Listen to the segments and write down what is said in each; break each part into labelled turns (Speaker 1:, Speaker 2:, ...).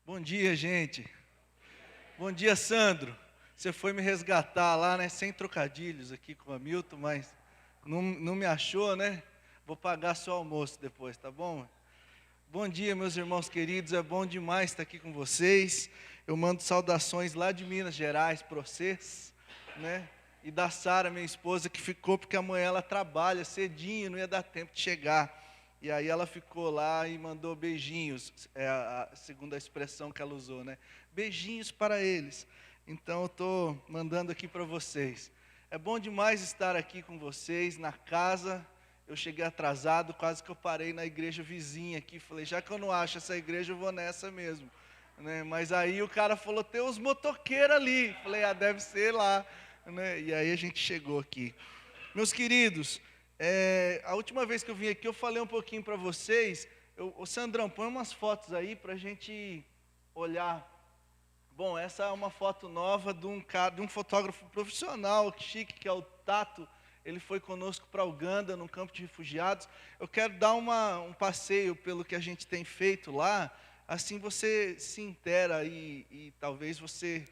Speaker 1: Bom dia, gente. Bom dia, Sandro. Você foi me resgatar lá, né? Sem trocadilhos aqui com o Hamilton, mas não me achou, né? Vou pagar seu almoço depois, tá bom? Bom dia, meus irmãos queridos. É bom demais estar aqui com vocês. Eu mando saudações lá de Minas Gerais para vocês, né? E da Sara, minha esposa, que ficou porque amanhã ela trabalha cedinho, não ia dar tempo de chegar. E aí ela ficou lá e mandou beijinhos, a segunda expressão que ela usou, né? Beijinhos para eles. Então eu estou mandando aqui para vocês. É bom demais estar aqui com vocês na casa. Eu cheguei atrasado, quase que eu parei na igreja vizinha aqui. Falei, já que eu não acho essa igreja, eu vou nessa mesmo, né? Mas aí o cara falou, tem uns motoqueiros ali. Falei, deve ser lá, né? E aí a gente chegou aqui. Meus queridos, a última vez que eu vim aqui, eu falei um pouquinho para vocês. Ô Sandrão, põe umas fotos aí para a gente olhar. Bom, essa é uma foto nova de um fotógrafo profissional, chique, que é o Tato. Ele foi conosco para Uganda, num campo de refugiados. Eu quero dar um passeio pelo que a gente tem feito lá. Assim você se intera e talvez você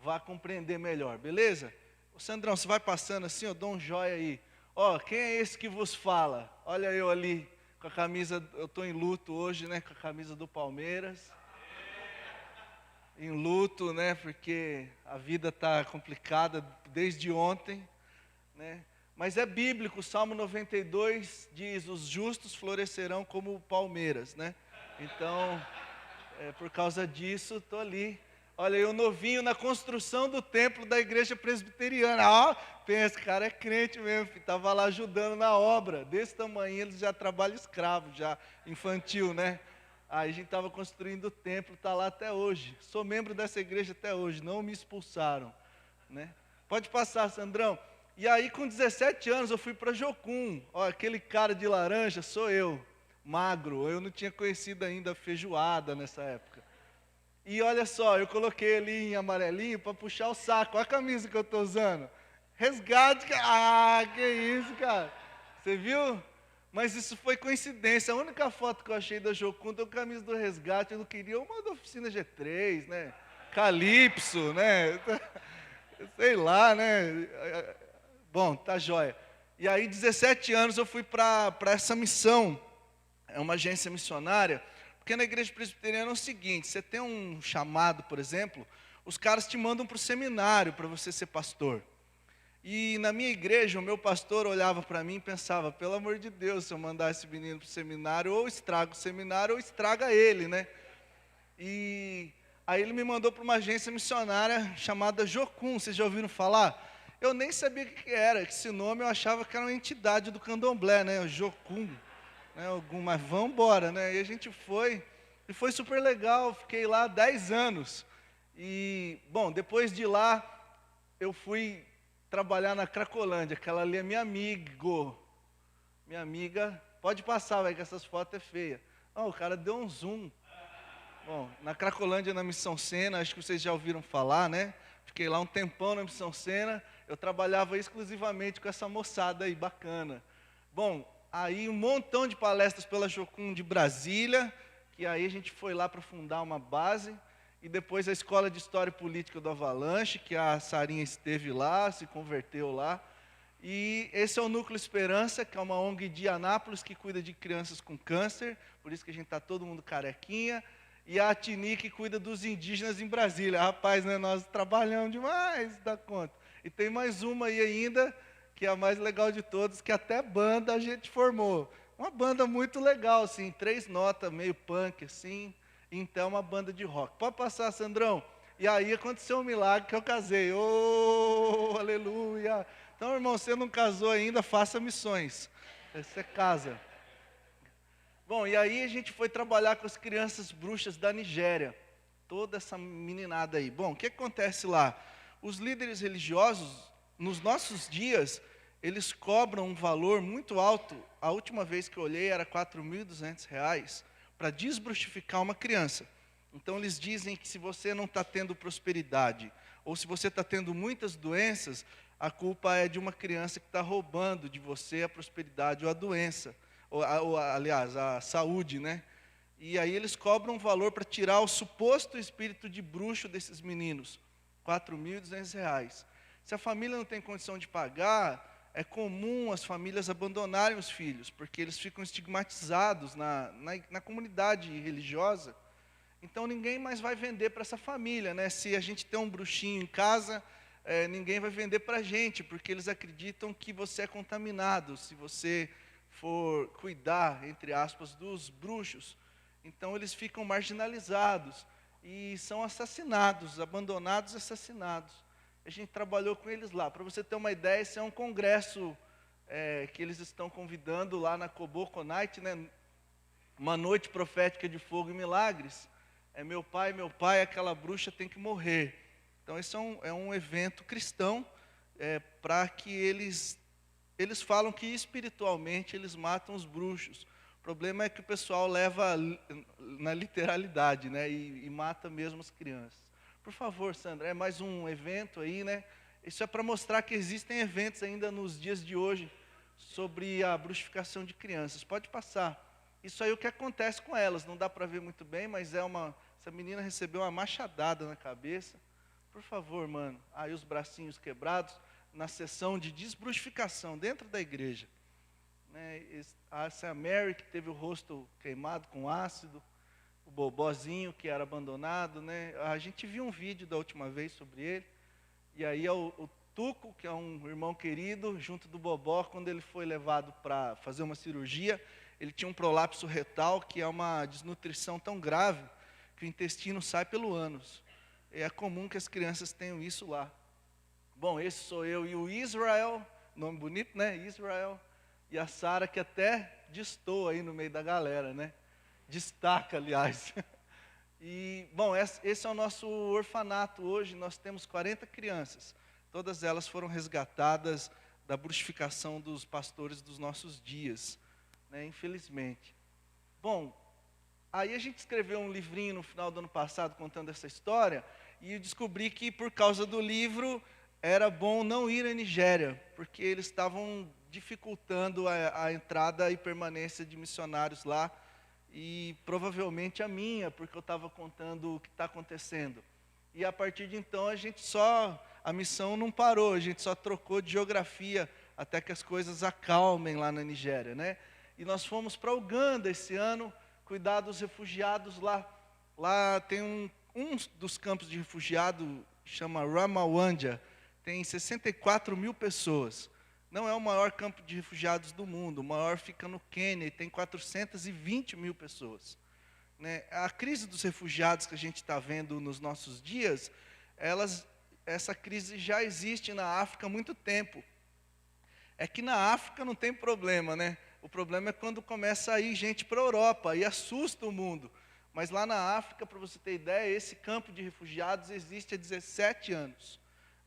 Speaker 1: vá compreender melhor, beleza? Ô Sandrão, você vai passando assim, eu dou um joia aí. Ó, quem é esse que vos fala? Olha eu ali, com a camisa, eu estou em luto hoje, né? Com a camisa do Palmeiras. Em luto, né? Porque a vida está complicada desde ontem, né? Mas é bíblico, o Salmo 92 diz, os justos florescerão como palmeiras, né? Então, por causa disso, estou ali. Olha, eu novinho na construção do templo da igreja presbiteriana. Ó, pensa, esse cara é crente mesmo, estava lá ajudando na obra. Desse tamanho, eles já trabalham escravo, já infantil, né? Aí a gente estava construindo o templo, está lá até hoje. Sou membro dessa igreja até hoje, não me expulsaram, né? Pode passar, Sandrão. E aí, com 17 anos, eu fui para Jocum. Ó, aquele cara de laranja sou eu, magro. Eu não tinha conhecido ainda a feijoada nessa época. E olha só, eu coloquei ali em amarelinho para puxar o saco. Olha a camisa que eu estou usando. Resgate. Que isso, cara. Você viu? Mas isso foi coincidência. A única foto que eu achei da Jocum tem a camisa do resgate. Eu não queria uma da oficina G3, né? Calypso, né? Sei lá, né? Bom, tá jóia. E aí, 17 anos, eu fui para essa missão. É uma agência missionária. Porque na igreja presbiteriana é o seguinte, você tem um chamado, por exemplo, os caras te mandam para o seminário para você ser pastor. E na minha igreja, o meu pastor olhava para mim e pensava, pelo amor de Deus, se eu mandar esse menino para o seminário, ou estraga o seminário, ou estraga ele, né? E aí ele me mandou para uma agência missionária chamada Jocum, vocês já ouviram falar? Eu nem sabia o que era, esse nome eu achava que era uma entidade do candomblé, né? Jocum, né? Mas vamos embora, né? E a gente foi, e foi super legal, fiquei lá 10 anos. E, bom, depois de lá, eu fui trabalhar na Cracolândia, aquela ali é minha amiga, pode passar, vai, que essas fotos é feia. Oh, o cara deu um zoom. Bom, na Cracolândia, na Missão Sena, acho que vocês já ouviram falar, né? Fiquei lá um tempão na Missão Sena, eu trabalhava exclusivamente com essa moçada aí, bacana. Bom, aí um montão de palestras pela Jocum de Brasília, que aí a gente foi lá para fundar uma base, e depois a Escola de História e Política do Avalanche, que a Sarinha esteve lá, se converteu lá. E esse é o Núcleo Esperança, que é uma ONG de Anápolis que cuida de crianças com câncer, por isso que a gente está todo mundo carequinha. E a Atini, que cuida dos indígenas em Brasília. Rapaz, né, nós trabalhamos demais, dá conta. E tem mais uma aí ainda, que é a mais legal de todas, que até banda a gente formou. Uma banda muito legal, assim, 3 notas, meio punk, assim. Então, uma banda de rock. Pode passar, Sandrão. E aí aconteceu um milagre que eu casei. Oh, aleluia. Então, irmão, você não casou ainda, faça missões. Você casa. Bom, e aí a gente foi trabalhar com as crianças bruxas da Nigéria. Toda essa meninada aí. Bom, o que acontece lá? Os líderes religiosos, nos nossos dias, eles cobram um valor muito alto. A última vez que eu olhei era R$ 4.200 para desbruxificar uma criança. Então eles dizem que se você não está tendo prosperidade, ou se você está tendo muitas doenças, a culpa é de uma criança que está roubando de você a prosperidade ou a doença. Aliás, a saúde, né? E aí eles cobram um valor para tirar o suposto espírito de bruxo desses meninos, R$ 4.200. Se a família não tem condição de pagar, é comum as famílias abandonarem os filhos, porque eles ficam estigmatizados na comunidade religiosa. Então ninguém mais vai vender para essa família, né? Se a gente tem um bruxinho em casa, ninguém vai vender para a gente, porque eles acreditam que você é contaminado, se você for cuidar, entre aspas, dos bruxos. Então eles ficam marginalizados e são assassinados, abandonados e assassinados. A gente trabalhou com eles lá. Para você ter uma ideia, esse é um congresso que eles estão convidando lá na Koboko Night, né? Uma noite profética de fogo e milagres. Meu pai, aquela bruxa tem que morrer. Então esse é um evento cristão para que eles falam que espiritualmente eles matam os bruxos. O problema é que o pessoal leva na literalidade, né? E mata mesmo as crianças. Por favor, Sandra, é mais um evento aí, né? Isso é para mostrar que existem eventos ainda nos dias de hoje sobre a bruxificação de crianças. Pode passar. Isso aí é o que acontece com elas, não dá para ver muito bem, mas essa menina recebeu uma machadada na cabeça. Por favor, mano. Aí os bracinhos quebrados na sessão de desbruxificação dentro da igreja. Essa Mary que teve o rosto queimado com ácido, o Bobozinho que era abandonado, né? A gente viu um vídeo da última vez sobre ele, e aí o Tuco, que é um irmão querido, junto do Bobó, quando ele foi levado para fazer uma cirurgia, ele tinha um prolapso retal, que é uma desnutrição tão grave, que o intestino sai pelo ânus. É comum que as crianças tenham isso lá. Bom, esse sou eu e o Israel, nome bonito, né? Israel. E a Sara, que até destoa aí no meio da galera, né? Destaca, aliás. E, bom, esse é o nosso orfanato hoje. Nós temos 40 crianças. Todas elas foram resgatadas da bruxificação dos pastores dos nossos dias, né? Infelizmente. Bom, aí a gente escreveu um livrinho no final do ano passado contando essa história. E eu descobri que por causa do livro era bom não ir à Nigéria, porque eles estavam dificultando a entrada e permanência de missionários lá, e provavelmente a minha, porque eu estava contando o que está acontecendo. E a partir de então a missão não parou, a gente só trocou de geografia até que as coisas acalmem lá na Nigéria, né? E nós fomos para Uganda esse ano, cuidar dos refugiados lá. Lá tem um dos campos de refugiado, chama Ramawanja, tem 64 mil pessoas. Não é o maior campo de refugiados do mundo, o maior fica no Quênia e tem 420 mil pessoas. Né? A crise dos refugiados que a gente está vendo nos nossos dias, essa crise já existe na África há muito tempo. É que na África não tem problema, né? O problema é quando começa a ir gente para a Europa e assusta o mundo. Mas lá na África, para você ter ideia, esse campo de refugiados existe há 17 anos.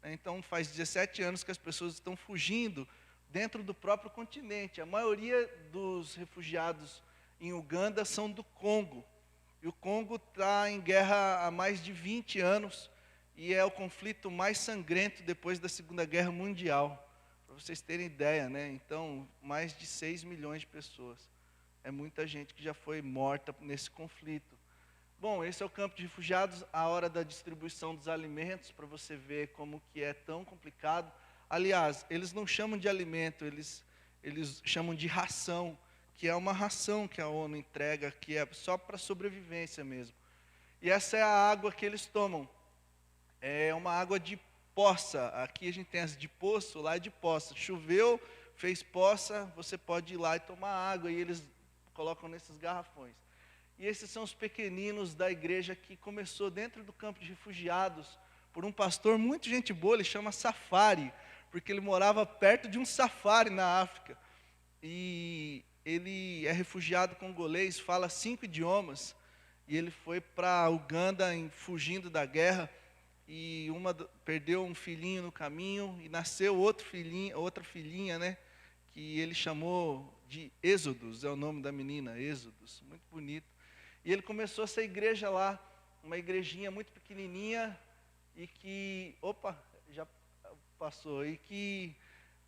Speaker 1: Então faz 17 anos que as pessoas estão fugindo dentro do próprio continente. A maioria dos refugiados em Uganda são do Congo. E o Congo está em guerra há mais de 20 anos e é o conflito mais sangrento depois da Segunda Guerra Mundial. Para vocês terem ideia, né? Então, mais de 6 milhões de pessoas. É muita gente que já foi morta nesse conflito. Bom, esse é o campo de refugiados, a hora da distribuição dos alimentos, para você ver como que é tão complicado. Aliás, eles não chamam de alimento, eles chamam de ração, que é uma ração que a ONU entrega, que é só para sobrevivência mesmo. E essa é a água que eles tomam. É uma água de poça. Aqui a gente tem as de poço, lá é de poça. Choveu, fez poça, você pode ir lá e tomar água, e eles colocam nesses garrafões. E esses são os pequeninos da igreja que começou dentro do campo de refugiados por um pastor muito gente boa, ele chama Safari, porque ele morava perto de um safari na África. E ele é refugiado congolês, fala 5 idiomas, e ele foi para Uganda fugindo da guerra, e perdeu um filhinho no caminho, e nasceu outra filhinha, né, que ele chamou de Êxodos, é o nome da menina, Êxodos, muito bonito. E ele começou essa igreja lá, uma igrejinha muito pequenininha, e que, já passou, e que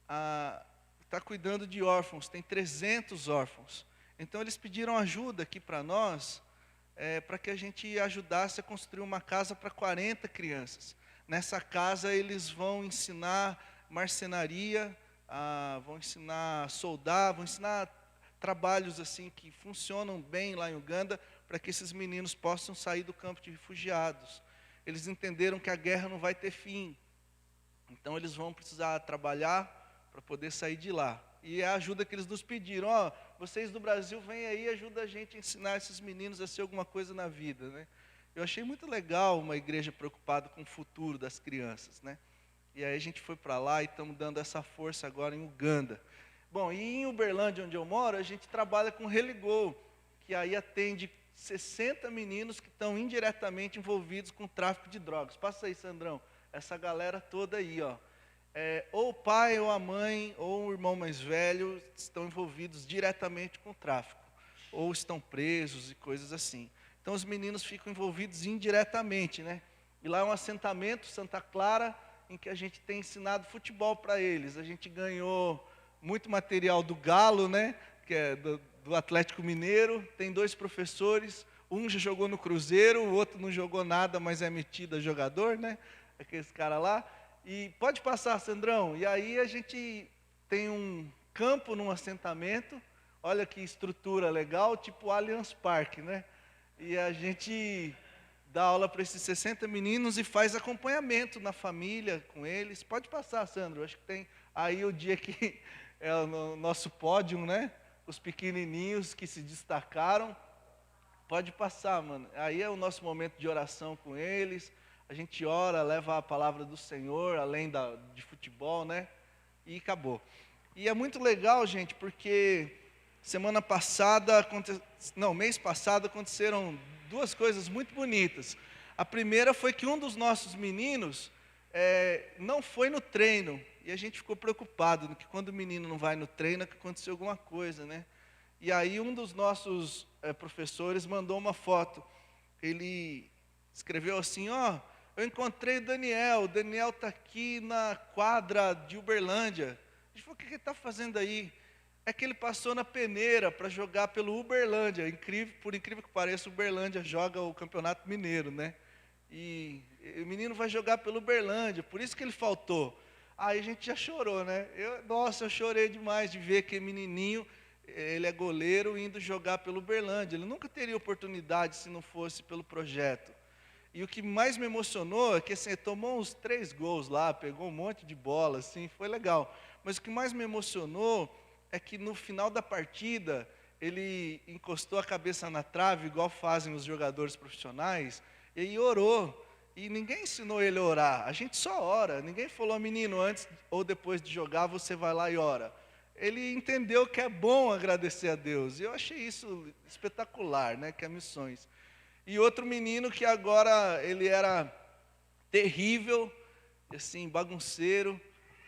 Speaker 1: está cuidando de órfãos, tem 300 órfãos. Então eles pediram ajuda aqui para nós, para que a gente ajudasse a construir uma casa para 40 crianças. Nessa casa eles vão ensinar marcenaria, vão ensinar a soldar, vão ensinar trabalhos assim que funcionam bem lá em Uganda, para que esses meninos possam sair do campo de refugiados. Eles entenderam que a guerra não vai ter fim, então eles vão precisar trabalhar para poder sair de lá. E é a ajuda que eles nos pediram: vocês do Brasil, vêm aí e ajudam a gente a ensinar esses meninos a ser alguma coisa na vida, né? Eu achei muito legal uma igreja preocupada com o futuro das crianças, né? E aí a gente foi para lá e estamos dando essa força agora em Uganda. Bom, e em Uberlândia, onde eu moro, a gente trabalha com Religou, que aí atende 60 meninos que estão indiretamente envolvidos com o tráfico de drogas. Passa aí, Sandrão, essa galera toda aí, ó. Ou o pai, ou a mãe, ou um irmão mais velho estão envolvidos diretamente com o tráfico, ou estão presos e coisas assim. Então os meninos ficam envolvidos indiretamente, né? E lá é um assentamento, Santa Clara, em que a gente tem ensinado futebol para eles. A gente ganhou muito material do Galo, né? Que é do Atlético Mineiro. Tem 2 professores, um já jogou no Cruzeiro, o outro não jogou nada, mas é metido a jogador, né? Aqueles caras lá. E pode passar, Sandrão. E aí a gente tem um campo num assentamento. Olha que estrutura legal, tipo Allianz Parque, né? E a gente dá aula para esses 60 meninos e faz acompanhamento na família com eles. Pode passar, Sandro. Acho que tem aí o dia que é o nosso pódio, né? Os pequenininhos que se destacaram. Pode passar, mano. Aí é o nosso momento de oração com eles. A gente ora, leva a palavra do Senhor, além de futebol, né? E acabou. E é muito legal, gente, porque mês passado aconteceram 2 coisas muito bonitas. A primeira foi que um dos nossos meninos não foi no treino. E a gente ficou preocupado, que quando o menino não vai no treino, é que aconteceu alguma coisa, né? E aí um dos nossos professores mandou uma foto. Ele escreveu assim: eu encontrei o Daniel está aqui na quadra de Uberlândia. A gente falou: o que ele está fazendo aí? É que ele passou na peneira para jogar pelo Uberlândia. Por incrível que pareça, o Uberlândia joga o Campeonato Mineiro, né? E o menino vai jogar pelo Uberlândia, por isso que ele faltou. Aí a gente já chorou, né? Eu chorei demais de ver que menininho, ele é goleiro, indo jogar pelo Uberlândia. Ele nunca teria oportunidade se não fosse pelo projeto. E o que mais me emocionou é que assim, ele tomou uns 3 gols lá, pegou um monte de bola, assim, foi legal. Mas o que mais me emocionou é que no final da partida, ele encostou a cabeça na trave, igual fazem os jogadores profissionais, e aí orou. E ninguém ensinou ele a orar, a gente só ora. Ninguém falou: menino, antes ou depois de jogar, você vai lá e ora. Ele entendeu que é bom agradecer a Deus. E eu achei isso espetacular, né? Que é missões. E outro menino que agora ele era terrível, assim, bagunceiro,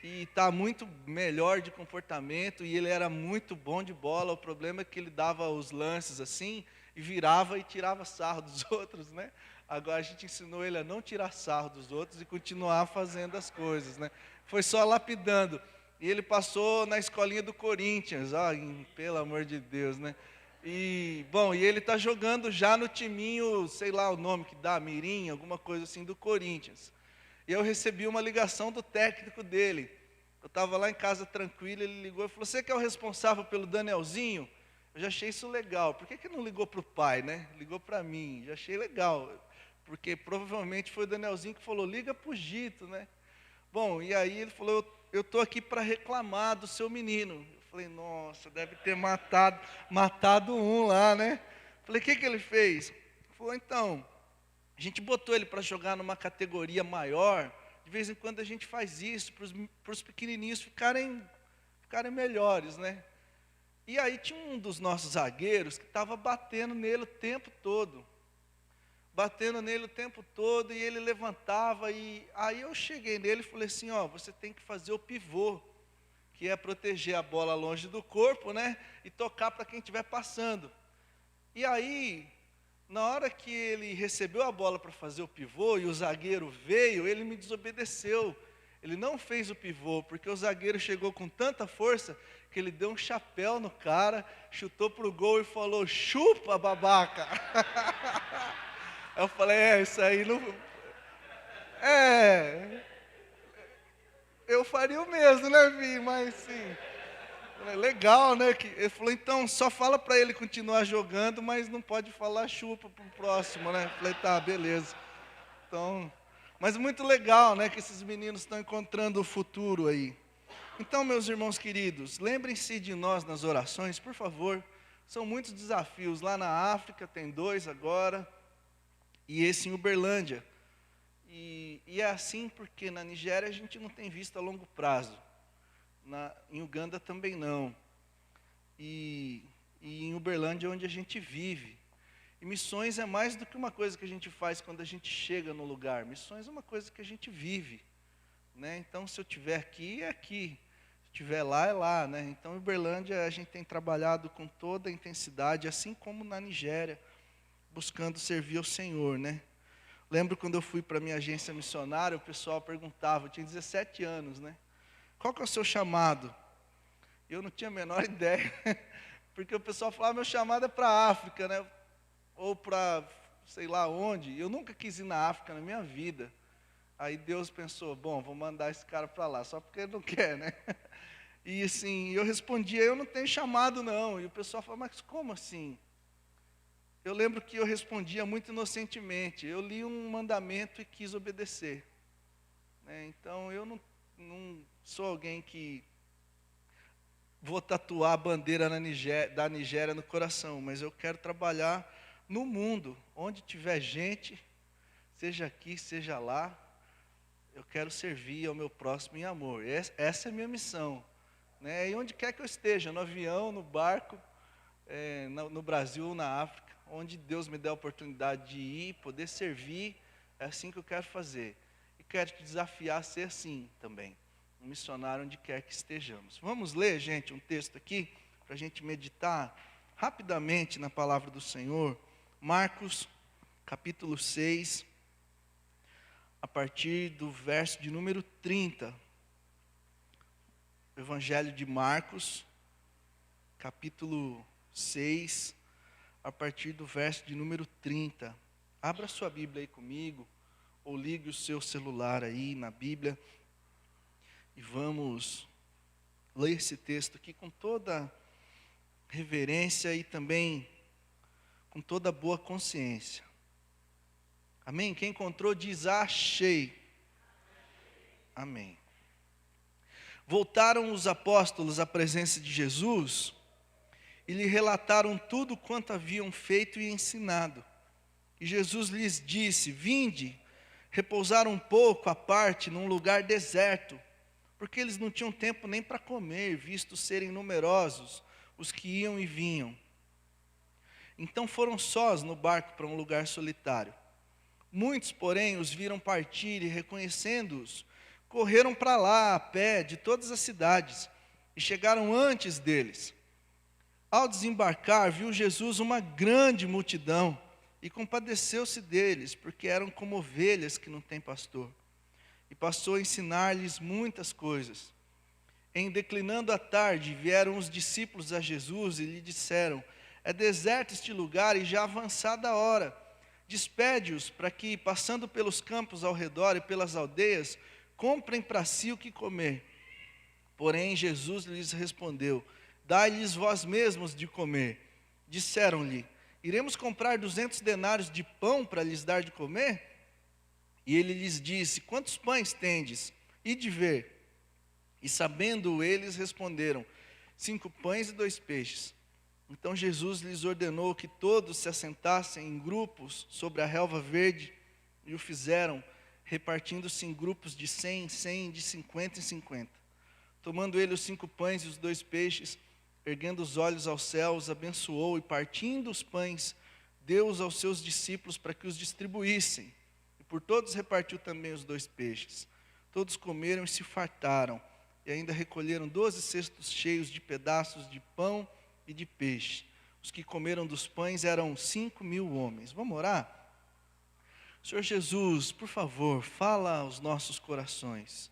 Speaker 1: e está muito melhor de comportamento, e ele era muito bom de bola. O problema é que ele dava os lances assim, e virava e tirava sarro dos outros, né? Agora a gente ensinou ele a não tirar sarro dos outros e continuar fazendo as coisas, né? Foi só lapidando. E ele passou na escolinha do Corinthians, pelo amor de Deus, né? E, bom, e ele está jogando já no timinho, sei lá o nome que dá, Mirim, alguma coisa assim, do Corinthians. E eu recebi uma ligação do técnico dele. Eu estava lá em casa tranquilo, ele ligou e falou: você que é o responsável pelo Danielzinho? Eu já achei isso legal. Por que não ligou para o pai, né? Ligou para mim, já achei legal. Porque provavelmente foi o Danielzinho que falou: liga para o Gito, né? Bom, e aí ele falou: eu estou aqui para reclamar do seu menino. Eu falei: nossa, deve ter matado um lá, né? Falei: o que ele fez? Ele falou: então, a gente botou ele para jogar numa categoria maior. De vez em quando a gente faz isso para os pequenininhos ficarem melhores, né? E aí tinha um dos nossos zagueiros que estava batendo nele o tempo todo. E ele levantava. E aí eu cheguei nele e falei assim: você tem que fazer o pivô, que é proteger a bola longe do corpo, né? E tocar para quem estiver passando. E aí, na hora que ele recebeu a bola para fazer o pivô e o zagueiro veio, ele me desobedeceu. Ele não fez o pivô, porque o zagueiro chegou com tanta força que ele deu um chapéu no cara, chutou pro gol e falou: chupa, babaca. Eu falei: isso aí não... Eu faria o mesmo, né, Vi? Mas sim, legal, né? Ele falou: então, só fala para ele continuar jogando, mas não pode falar chupa pro próximo, né? Eu falei: tá, beleza. Então, mas muito legal, né, que esses meninos estão encontrando o futuro aí. Então, meus irmãos queridos, lembrem-se de nós nas orações, por favor. São muitos desafios. Lá na África tem 2 agora, e esse em Uberlândia. E é assim porque na Nigéria a gente não tem visto a longo prazo. Em Uganda também não. E em Uberlândia é onde a gente vive. E missões é mais do que uma coisa que a gente faz quando a gente chega no lugar. Missões é uma coisa que a gente vive, né? Então, se eu estiver aqui, é aqui. Se estiver lá, é lá, né? Então, em Uberlândia, a gente tem trabalhado com toda a intensidade, assim como na Nigéria, buscando servir ao Senhor, né? Lembro quando eu fui para a minha agência missionária, o pessoal perguntava, eu tinha 17 anos, né? Qual que é o seu chamado? Eu não tinha a menor ideia, porque o pessoal falava: meu chamado é para a África, né? Ou para sei lá onde. Eu nunca quis ir na África na minha vida. Aí Deus pensou: bom, vou mandar esse cara para lá, só porque ele não quer, né? E assim, eu respondia: eu não tenho chamado não. E o pessoal falou: mas como assim? Eu lembro que eu respondia muito inocentemente: eu li um mandamento e quis obedecer, né? Então eu não sou alguém que vou tatuar a bandeira da Nigéria no coração, mas eu quero trabalhar no mundo, onde tiver gente, seja aqui, seja lá, eu quero servir ao meu próximo em amor. Essa é a minha missão, né? E onde quer que eu esteja, no avião, no barco, no Brasil ou na África, onde Deus me der a oportunidade de ir, poder servir, é assim que eu quero fazer. E quero te desafiar a ser assim também, um missionário onde quer que estejamos. Vamos ler, gente, um texto aqui, para a gente meditar rapidamente na palavra do Senhor. Marcos, capítulo 6, a partir do verso de número 30. Evangelho de Marcos, capítulo 6, a partir do verso de número 30. Abra sua Bíblia aí comigo, ou ligue o seu celular aí na Bíblia, e vamos ler esse texto aqui com toda reverência e também com toda boa consciência. Amém? Quem encontrou diz: achei. Amém. Voltaram os apóstolos à presença de Jesus e lhe relataram tudo quanto haviam feito e ensinado. E Jesus lhes disse: vinde, repousar um pouco à parte num lugar deserto, porque eles não tinham tempo nem para comer, visto serem numerosos os que iam e vinham. Então foram sós no barco para um lugar solitário. Muitos, porém, os viram partir e, reconhecendo-os, correram para lá a pé de todas as cidades e chegaram antes deles. Ao desembarcar, viu Jesus uma grande multidão e compadeceu-se deles, porque eram como ovelhas que não têm pastor. E passou a ensinar-lhes muitas coisas. Em declinando a tarde, vieram os discípulos a Jesus e lhe disseram: é deserto este lugar e já avançada a hora. Despede-os para que, passando pelos campos ao redor e pelas aldeias, comprem para si o que comer. Porém, Jesus lhes respondeu: dai-lhes vós mesmos de comer. Disseram-lhe: iremos comprar 200 denários de pão para lhes dar de comer? E ele lhes disse: quantos pães tendes? Ide ver. E sabendo eles, responderam: 5 pães e 2 peixes. Então Jesus lhes ordenou que todos se assentassem em grupos sobre a relva verde, e o fizeram, repartindo-se em grupos de 100 em 100, de 50 em 50. Tomando ele os 5 pães e os 2 peixes, erguendo os olhos aos céus, abençoou e, partindo os pães, deu-os aos seus discípulos para que os distribuíssem. E por todos repartiu também os 2 peixes. Todos comeram e se fartaram, e ainda recolheram 12 cestos cheios de pedaços de pão e de peixe. Os que comeram dos pães eram 5.000 homens. Vamos orar? Senhor Jesus, por favor, fala aos nossos corações.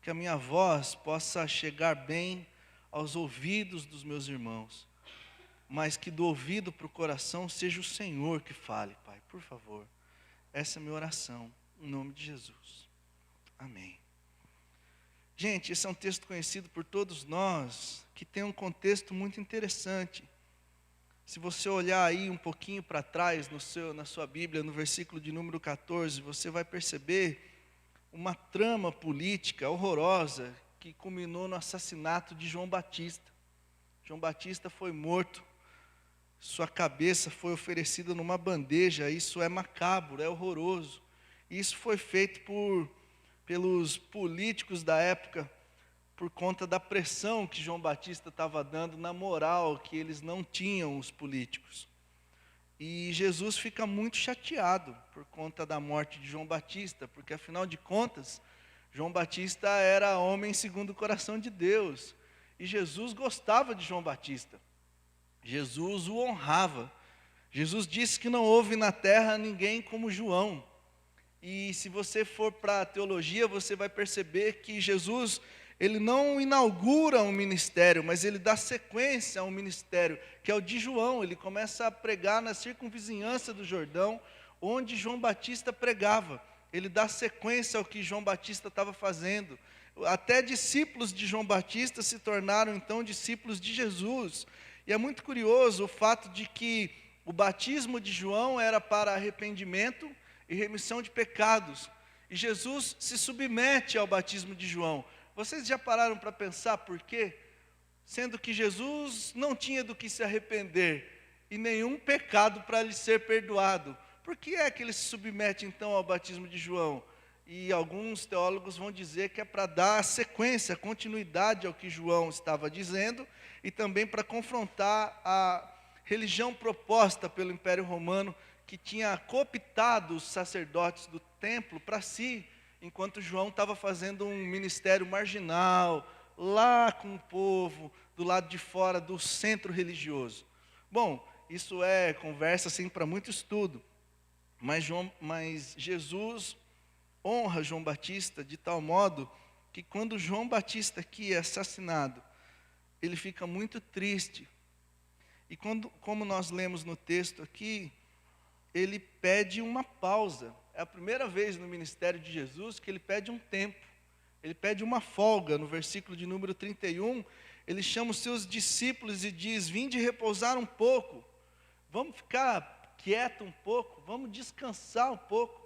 Speaker 1: que a minha voz possa chegar bem aos ouvidos dos meus irmãos, mas que do ouvido para o coração seja o Senhor que fale, Pai, por favor. Essa é a minha oração, em nome de Jesus. Amém. Gente, esse é um texto conhecido por todos nós, que tem um contexto muito interessante. Se você olhar aí um pouquinho para trás na sua Bíblia, no versículo de número 14, você vai perceber uma trama política horrorosa que culminou no assassinato de João Batista. João Batista foi morto, sua cabeça foi oferecida numa bandeja. Isso é macabro, é horroroso. Isso foi feito pelos políticos da época, por conta da pressão que João Batista estava dando na moral que eles não tinham, os políticos. E Jesus fica muito chateado por conta da morte de João Batista, porque afinal de contas, João Batista era homem segundo o coração de Deus, e Jesus gostava de João Batista, Jesus o honrava. Jesus disse que não houve na terra ninguém como João. E se você for para a teologia, você vai perceber que Jesus, ele não inaugura um ministério, mas ele dá sequência a um ministério, que é o de João. Ele começa a pregar na circunvizinhança do Jordão, onde João Batista pregava. Ele dá sequência ao que João Batista estava fazendo. Até discípulos de João Batista se tornaram então discípulos de Jesus. E é muito curioso o fato de que o batismo de João era para arrependimento e remissão de pecados. E Jesus se submete ao batismo de João. Vocês já pararam para pensar por quê? Sendo que Jesus não tinha do que se arrepender e nenhum pecado para lhe ser perdoado. Por que é que ele se submete então ao batismo de João? E alguns teólogos vão dizer que é para dar sequência, continuidade ao que João estava dizendo, e também para confrontar a religião proposta pelo Império Romano, que tinha cooptado os sacerdotes do templo para si, enquanto João estava fazendo um ministério marginal, lá com o povo, do lado de fora do centro religioso. Bom, isso é conversa assim para muito estudo, mas Jesus honra João Batista de tal modo que quando João Batista aqui é assassinado, ele fica muito triste. E como nós lemos no texto aqui, ele pede uma pausa. É a primeira vez no ministério de Jesus que ele pede um tempo. Ele pede uma folga. No versículo de número 31, ele chama os seus discípulos e diz: vinde repousar um pouco. Vamos ficar quieto um pouco, vamos descansar um pouco.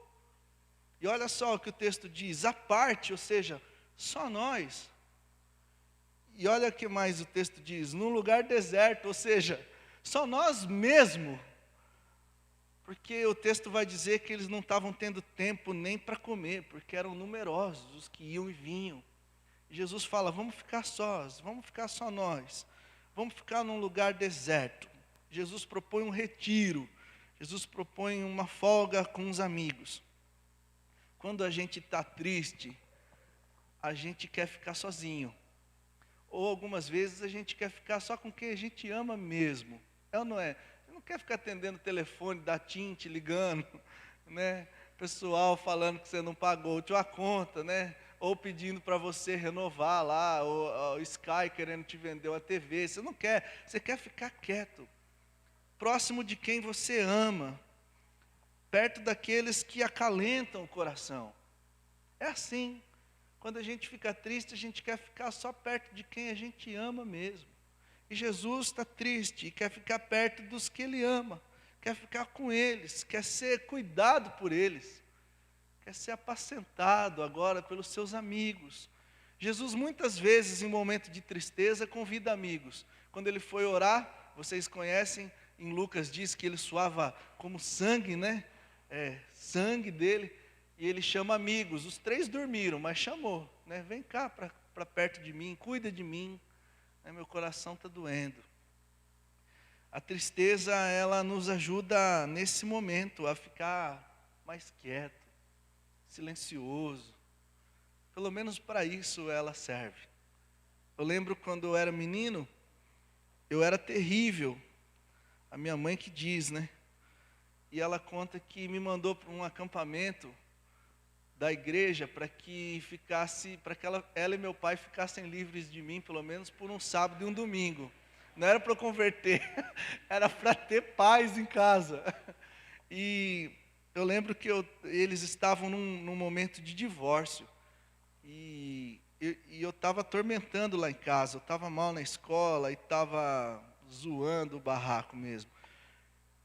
Speaker 1: E olha só o que o texto diz: à parte, ou seja, só nós. E olha o que mais o texto diz: num lugar deserto, ou seja, só nós mesmos. Porque o texto vai dizer que eles não estavam tendo tempo nem para comer, porque eram numerosos os que iam e vinham. E Jesus fala: vamos ficar sós, vamos ficar só nós, vamos ficar num lugar deserto. Jesus propõe um retiro, Jesus propõe uma folga com os amigos. Quando a gente está triste, a gente quer ficar sozinho. Ou algumas vezes a gente quer ficar só com quem a gente ama mesmo. É ou não é? Você não quer ficar atendendo o telefone da TIM, te ligando, né? Pessoal falando que você não pagou a conta, né? Ou pedindo para você renovar lá, ou o Sky querendo te vender uma TV. Você não quer, você quer ficar quieto, próximo de quem você ama, perto daqueles que acalentam o coração. É assim. Quando a gente fica triste, a gente quer ficar só perto de quem a gente ama mesmo. E Jesus está triste e quer ficar perto dos que Ele ama. Quer ficar com eles, quer ser cuidado por eles. Quer ser apacentado agora pelos seus amigos. Jesus muitas vezes, em momento de tristeza, convida amigos. Quando Ele foi orar, vocês conhecem, em Lucas diz que Ele suava como sangue, né? Sangue dele. E Ele chama amigos. Os 3 dormiram, mas chamou, né? Vem cá para perto de mim, cuida de mim. Meu coração está doendo. A tristeza, ela nos ajuda nesse momento a ficar mais quieto, silencioso. Pelo menos para isso ela serve. Eu lembro quando eu era menino, eu era terrível. A minha mãe que diz, né? E ela conta que me mandou para um acampamento da igreja para que ela e meu pai ficassem livres de mim, pelo menos por um sábado e um domingo. Não era para eu converter, era para ter paz em casa. E eu lembro que eles estavam num momento de divórcio. E eu estava atormentando lá em casa, eu estava mal na escola e estava zoando o barraco mesmo.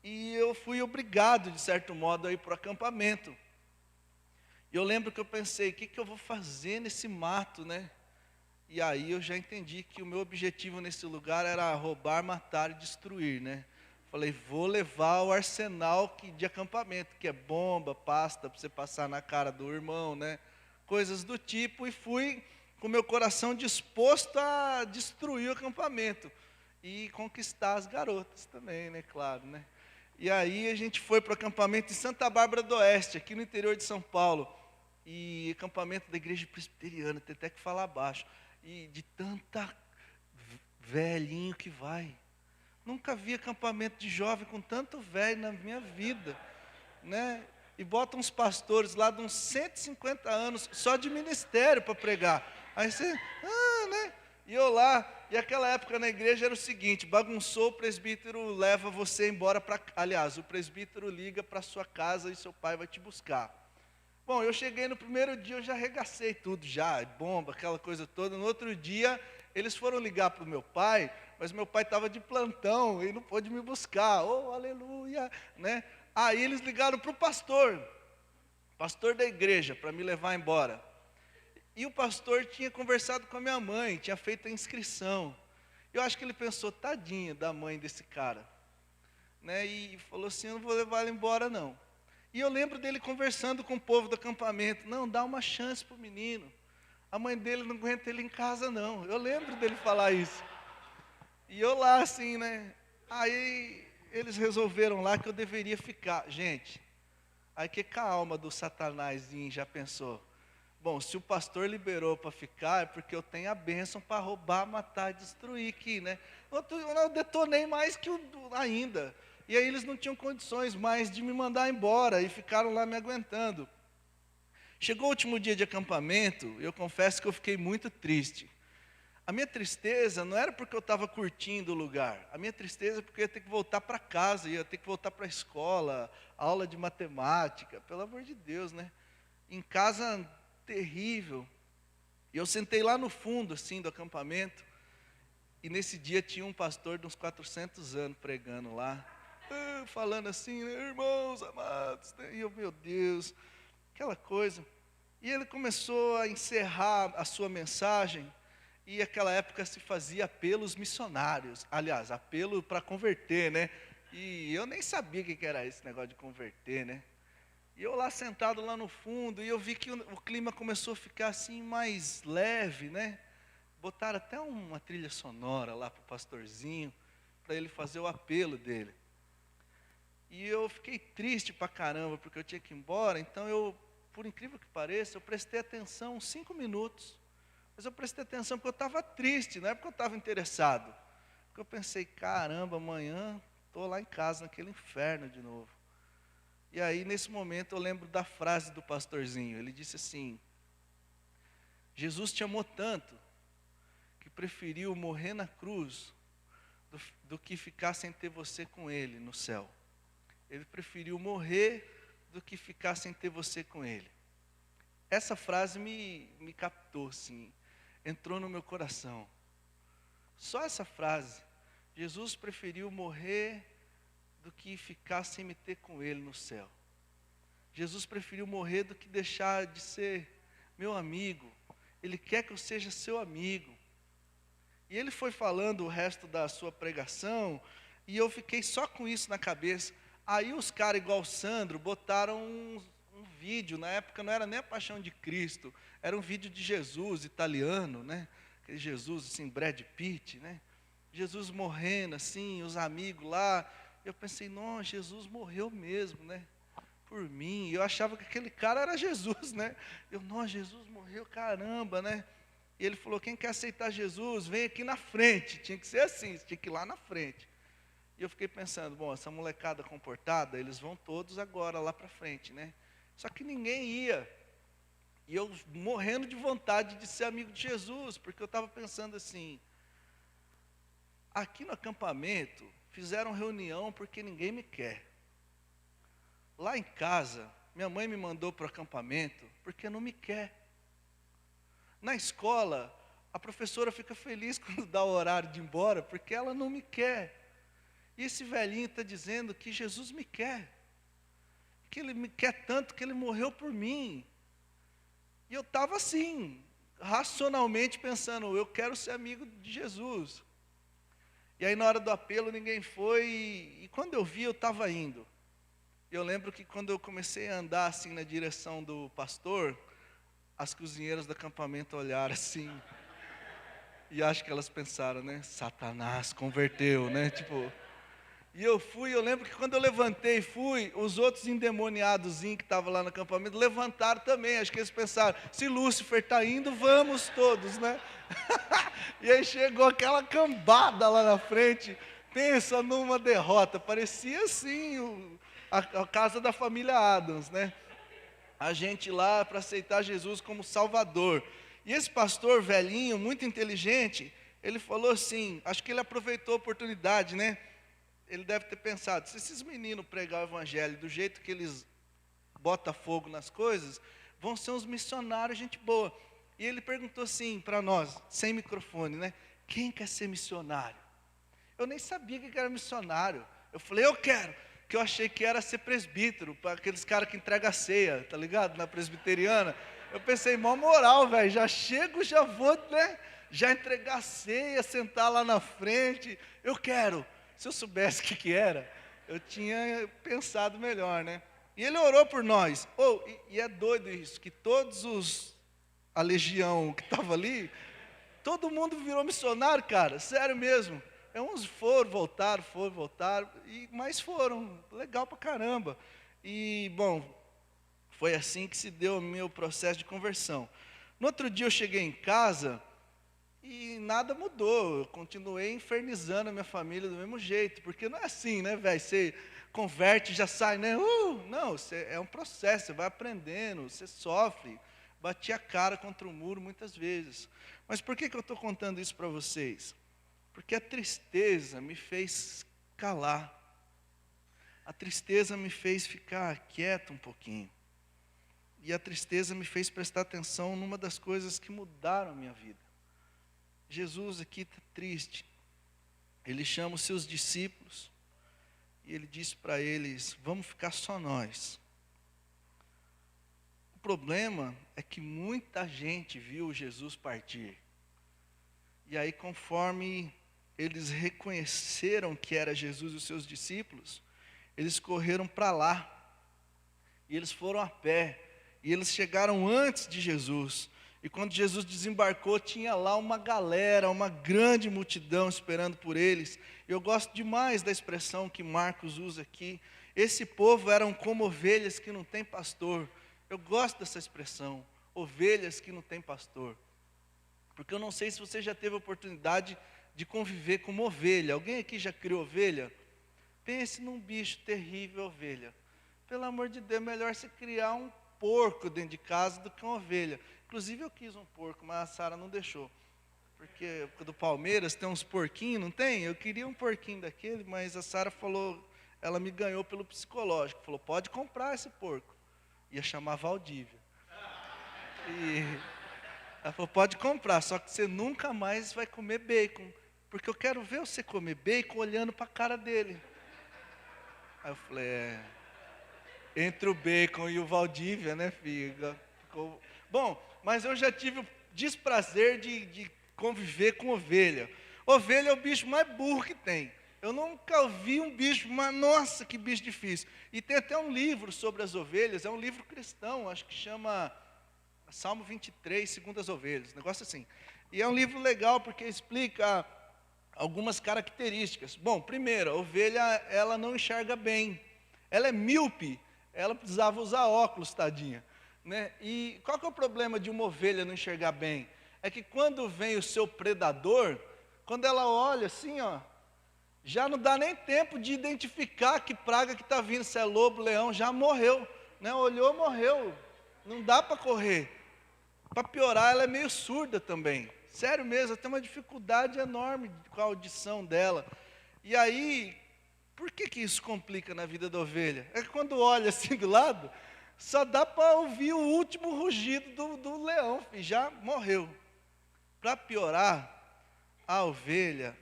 Speaker 1: E eu fui obrigado, de certo modo, a ir para o acampamento. E eu lembro que eu pensei, o que eu vou fazer nesse mato, né? E aí eu já entendi que o meu objetivo nesse lugar era roubar, matar e destruir, né? Falei, vou levar o arsenal de acampamento, que é bomba, pasta para você passar na cara do irmão, né? Coisas do tipo, e fui com meu coração disposto a destruir o acampamento e conquistar as garotas também, né? Claro, né? E aí a gente foi para o acampamento em Santa Bárbara do Oeste, aqui no interior de São Paulo, e acampamento da igreja presbiteriana, tem até que falar baixo, e de tanta velhinho que vai. Nunca vi acampamento de jovem com tanto velho na minha vida, né? E botam uns pastores lá de uns 150 anos, só de ministério para pregar. Aí você, né? E eu lá, e aquela época na igreja era o seguinte, bagunçou, o presbítero leva você embora para... Aliás, o presbítero liga para sua casa e seu pai vai te buscar. Bom, eu cheguei no primeiro dia, eu já arregacei tudo já, bomba, aquela coisa toda. No outro dia, eles foram ligar para o meu pai, mas meu pai estava de plantão e não pôde me buscar. Oh, aleluia, né? Aí eles ligaram para o pastor da igreja, para me levar embora. E o pastor tinha conversado com a minha mãe, tinha feito a inscrição. Eu acho que ele pensou, tadinha da mãe desse cara, né? E falou assim, eu não vou levar ele embora não. E eu lembro dele conversando com o povo do acampamento, não, dá uma chance para o menino. A mãe dele não aguenta ele em casa não. Eu lembro dele falar isso. E eu lá assim, né? Aí eles resolveram lá que eu deveria ficar. Gente, aí que a alma do satanazinho já pensou. Bom, se o pastor liberou para ficar, é porque eu tenho a bênção para roubar, matar e destruir aqui, né? Eu detonei mais que ainda. E aí eles não tinham condições mais de me mandar embora e ficaram lá me aguentando. Chegou o último dia de acampamento, eu confesso que eu fiquei muito triste. A minha tristeza não era porque eu estava curtindo o lugar. A minha tristeza é porque eu ia ter que voltar para casa, ia ter que voltar para a escola, aula de matemática, pelo amor de Deus, né? Em casa, terrível. E eu sentei lá no fundo, assim, do acampamento, e nesse dia tinha um pastor de uns 400 anos pregando lá, falando assim, irmãos amados, né? E eu, meu Deus, aquela coisa. E ele começou a encerrar a sua mensagem, e naquela época se fazia apelos missionários, aliás, apelo para converter, né? E eu nem sabia o que era esse negócio de converter, né? E eu lá sentado lá no fundo, e eu vi que o clima começou a ficar assim mais leve, né? Botaram até uma trilha sonora lá para o pastorzinho, para ele fazer o apelo dele. E eu fiquei triste pra caramba, porque eu tinha que ir embora, então eu, por incrível que pareça, eu prestei atenção uns 5 minutos. Mas eu prestei atenção porque eu estava triste, não é porque eu estava interessado. Porque eu pensei, caramba, amanhã estou lá em casa, naquele inferno de novo. E aí, nesse momento, eu lembro da frase do pastorzinho. Ele disse assim, Jesus te amou tanto, que preferiu morrer na cruz, do que ficar sem ter você com Ele no céu. Ele preferiu morrer do que ficar sem ter você com Ele. Essa frase me captou, sim, entrou no meu coração. Só essa frase, Jesus preferiu morrer do que ficar sem me ter com Ele no céu. Jesus preferiu morrer do que deixar de ser meu amigo. Ele quer que eu seja seu amigo. E ele foi falando o resto da sua pregação, e eu fiquei só com isso na cabeça. Aí os caras, igual o Sandro, botaram um vídeo, na época não era nem a Paixão de Cristo, era um vídeo de Jesus, italiano, né? Aquele Jesus, assim, Brad Pitt, né? Jesus morrendo, assim, os amigos lá. Eu pensei, não, Jesus morreu mesmo, né? Por mim. Eu achava que aquele cara era Jesus, né? Eu, não, Jesus morreu, caramba, né? E ele falou, quem quer aceitar Jesus, vem aqui na frente. Tinha que ser assim, tinha que ir lá na frente. E eu fiquei pensando, bom, essa molecada comportada, eles vão todos agora lá para frente, né? Só que ninguém ia. E eu morrendo de vontade de ser amigo de Jesus, porque eu estava pensando assim, aqui no acampamento fizeram reunião porque ninguém me quer. Lá em casa, minha mãe me mandou para o acampamento porque não me quer. Na escola, a professora fica feliz quando dá o horário de ir embora, porque ela não me quer. E esse velhinho está dizendo que Jesus me quer, que Ele me quer tanto que Ele morreu por mim. E eu estava assim, racionalmente pensando, eu quero ser amigo de Jesus. E aí na hora do apelo ninguém foi, e quando eu vi eu estava indo. Eu lembro que quando eu comecei a andar assim na direção do pastor, as cozinheiras do acampamento olharam assim, e acho que elas pensaram, né, Satanás converteu, né, tipo... E eu lembro que quando eu levantei e fui, os outros endemoniadozinhos que estavam lá no acampamento levantaram também. Acho que eles pensaram, se Lúcifer está indo, vamos todos, né? E aí chegou aquela cambada lá na frente, pensa numa derrota, parecia assim a casa da família Adams, né? A gente lá para aceitar Jesus como Salvador. E esse pastor velhinho, muito inteligente, ele falou assim, acho que ele aproveitou a oportunidade, né? Ele deve ter pensado, se esses meninos pregar o evangelho do jeito que eles botam fogo nas coisas, vão ser uns missionários, gente boa. E ele perguntou assim para nós, sem microfone, né? Quem quer ser missionário? Eu nem sabia que era missionário. Eu falei, eu quero. Que eu achei que era ser presbítero, para aqueles caras que entregam a ceia, tá ligado? Na presbiteriana. Eu pensei, mó moral, velho, já chego, já vou, né? Já entregar a ceia, sentar lá na frente. Eu quero. Se eu soubesse o que era, eu tinha pensado melhor, né? E ele orou por nós. E é doido isso, que a legião que estava ali, todo mundo virou missionário, cara, sério mesmo. Uns voltaram, mas foram, legal pra caramba. E, bom, foi assim que se deu o meu processo de conversão. No outro dia eu cheguei em casa... E nada mudou, eu continuei infernizando a minha família do mesmo jeito, porque não é assim, né, velho? Você converte e já sai, né? Não, é um processo, você vai aprendendo, você sofre, bati a cara contra o muro muitas vezes. Mas por que eu estou contando isso para vocês? Porque a tristeza me fez calar, a tristeza me fez ficar quieto um pouquinho, e a tristeza me fez prestar atenção numa das coisas que mudaram a minha vida. Jesus aqui está triste, ele chama os seus discípulos, e ele diz para eles, vamos ficar só nós. O problema é que muita gente viu Jesus partir, e aí conforme eles reconheceram que era Jesus e os seus discípulos, eles correram para lá, e eles foram a pé, e eles chegaram antes de Jesus. E quando Jesus desembarcou, tinha lá uma galera, uma grande multidão esperando por eles. Eu gosto demais da expressão que Marcos usa aqui. Esse povo eram como ovelhas que não têm pastor. Eu gosto dessa expressão, ovelhas que não têm pastor. Porque eu não sei se você já teve a oportunidade de conviver com uma ovelha. Alguém aqui já criou ovelha? Pense num bicho terrível, ovelha. Pelo amor de Deus, é melhor você criar um porco dentro de casa do que uma ovelha. Inclusive eu quis um porco, mas a Sara não deixou. Porque do Palmeiras tem uns porquinhos, não tem? Eu queria um porquinho daquele, mas a Sara falou, ela me ganhou pelo psicológico. Falou, pode comprar esse porco. Ia chamar Valdívia. E ela falou, pode comprar, só que você nunca mais vai comer bacon. Porque eu quero ver você comer bacon olhando para a cara dele. Aí eu falei, entre o bacon e o Valdívia, né, filho? Ficou... Bom, mas eu já tive o desprazer de conviver com ovelha. Ovelha é o bicho mais burro que tem. Eu nunca vi um bicho, mas nossa, que bicho difícil. E tem até um livro sobre as ovelhas, é um livro cristão, acho que chama Salmo 23, Segundo as Ovelhas, um negócio assim. E é um livro legal porque explica algumas características. Bom, primeiro, a ovelha, ela não enxerga bem. Ela é míope, ela precisava usar óculos, tadinha. Né? E qual que é o problema de uma ovelha não enxergar bem? É que quando vem o seu predador, quando ela olha assim, ó, já não dá nem tempo de identificar que praga que está vindo, se é lobo, leão, já morreu. Né? Olhou, morreu. Não dá para correr. Para piorar, ela é meio surda também. Sério mesmo, ela tem uma dificuldade enorme com a audição dela. E aí, por que isso complica na vida da ovelha? É que quando olha assim do lado, só dá para ouvir o último rugido do leão, e já morreu. Para piorar, a ovelha,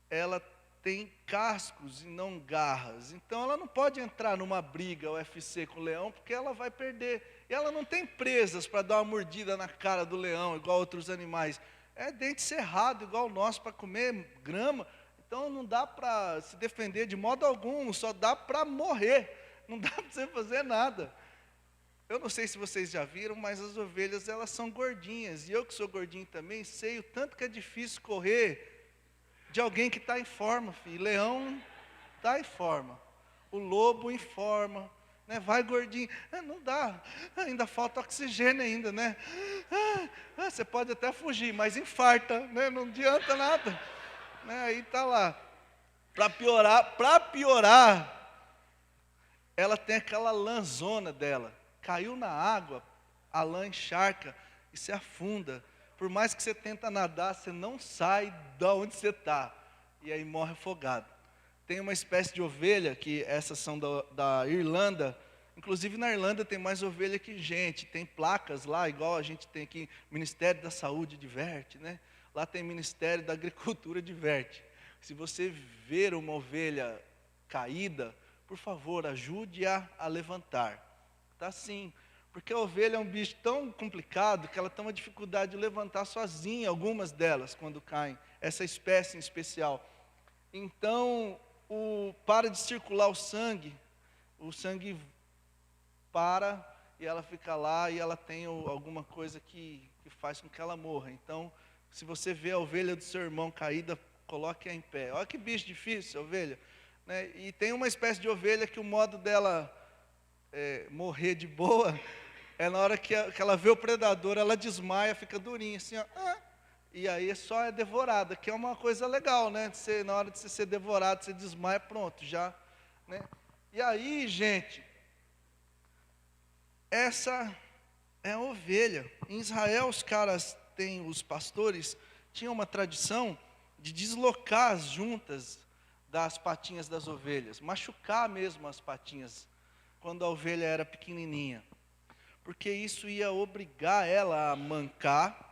Speaker 1: ela tem cascos e não garras. Então ela não pode entrar numa briga UFC com o leão, porque ela vai perder. E ela não tem presas para dar uma mordida na cara do leão, igual outros animais. É dente cerrado, igual o nosso, para comer grama. Então não dá para se defender de modo algum, só dá para morrer. Não dá para você fazer nada. Eu não sei se vocês já viram, mas as ovelhas, elas são gordinhas. E eu que sou gordinho também, sei o tanto que é difícil correr de alguém que está em forma, filho. Leão está em forma. O lobo em forma. Né? Vai gordinho. Não dá. Ainda falta oxigênio ainda, né? Você pode até fugir, mas infarta, né? Não adianta nada. Né? Aí está lá. Para piorar, ela tem aquela lãzona dela. Caiu na água, a lã encharca e se afunda. Por mais que você tenta nadar, você não sai de onde você está. E aí morre afogado. Tem uma espécie de ovelha, que essas são da Irlanda. Inclusive na Irlanda tem mais ovelha que gente. Tem placas lá, igual a gente tem aqui, Ministério da Saúde diverte, né? Lá tem Ministério da Agricultura diverte. Se você ver uma ovelha caída, por favor, ajude-a a levantar. Tá sim, porque a ovelha é um bicho tão complicado que ela tem uma dificuldade de levantar sozinha, algumas delas, quando caem, essa espécie em especial. Então, para de circular o sangue para e ela fica lá e ela tem alguma coisa que faz com que ela morra. Então, se você vê a ovelha do seu irmão caída, coloque-a em pé. Olha que bicho difícil, a ovelha. Né? E tem uma espécie de ovelha que o modo dela morrer de boa é na hora que ela vê o predador, ela desmaia, fica durinha assim, ó, e aí só é devorada, que é uma coisa legal, né? Na hora de você ser devorado, você desmaia, pronto, já, né? E aí, gente, essa é a ovelha. Em Israel, os pastores tinham uma tradição de deslocar as juntas das patinhas das ovelhas, machucar mesmo as patinhas, quando a ovelha era pequenininha, porque isso ia obrigar ela a mancar,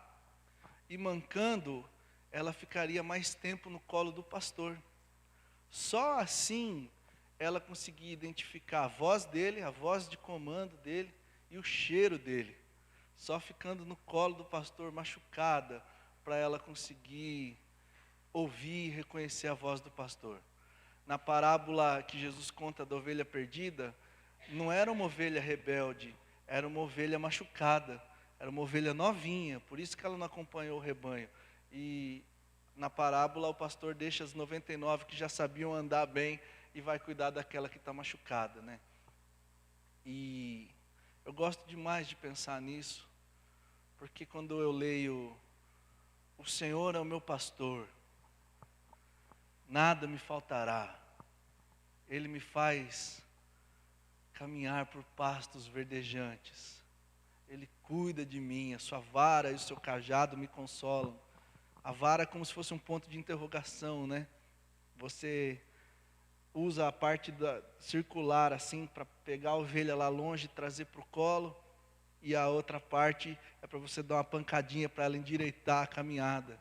Speaker 1: e mancando, ela ficaria mais tempo no colo do pastor. Só assim ela conseguia identificar a voz dele, a voz de comando dele e o cheiro dele. Só ficando no colo do pastor machucada, para ela conseguir ouvir e reconhecer a voz do pastor. Na parábola que Jesus conta da ovelha perdida, não era uma ovelha rebelde, era uma ovelha machucada, era uma ovelha novinha, por isso que ela não acompanhou o rebanho. E na parábola o pastor deixa as 99 que já sabiam andar bem e vai cuidar daquela que está machucada, né? E eu gosto demais de pensar nisso, porque quando eu leio, o Senhor é o meu pastor, nada me faltará, Ele me faz caminhar por pastos verdejantes, Ele cuida de mim, a sua vara e o seu cajado me consolam. A vara é como se fosse um ponto de interrogação, né? Você usa a parte circular assim, para pegar a ovelha lá longe e trazer para o colo, e a outra parte é para você dar uma pancadinha para ela endireitar a caminhada.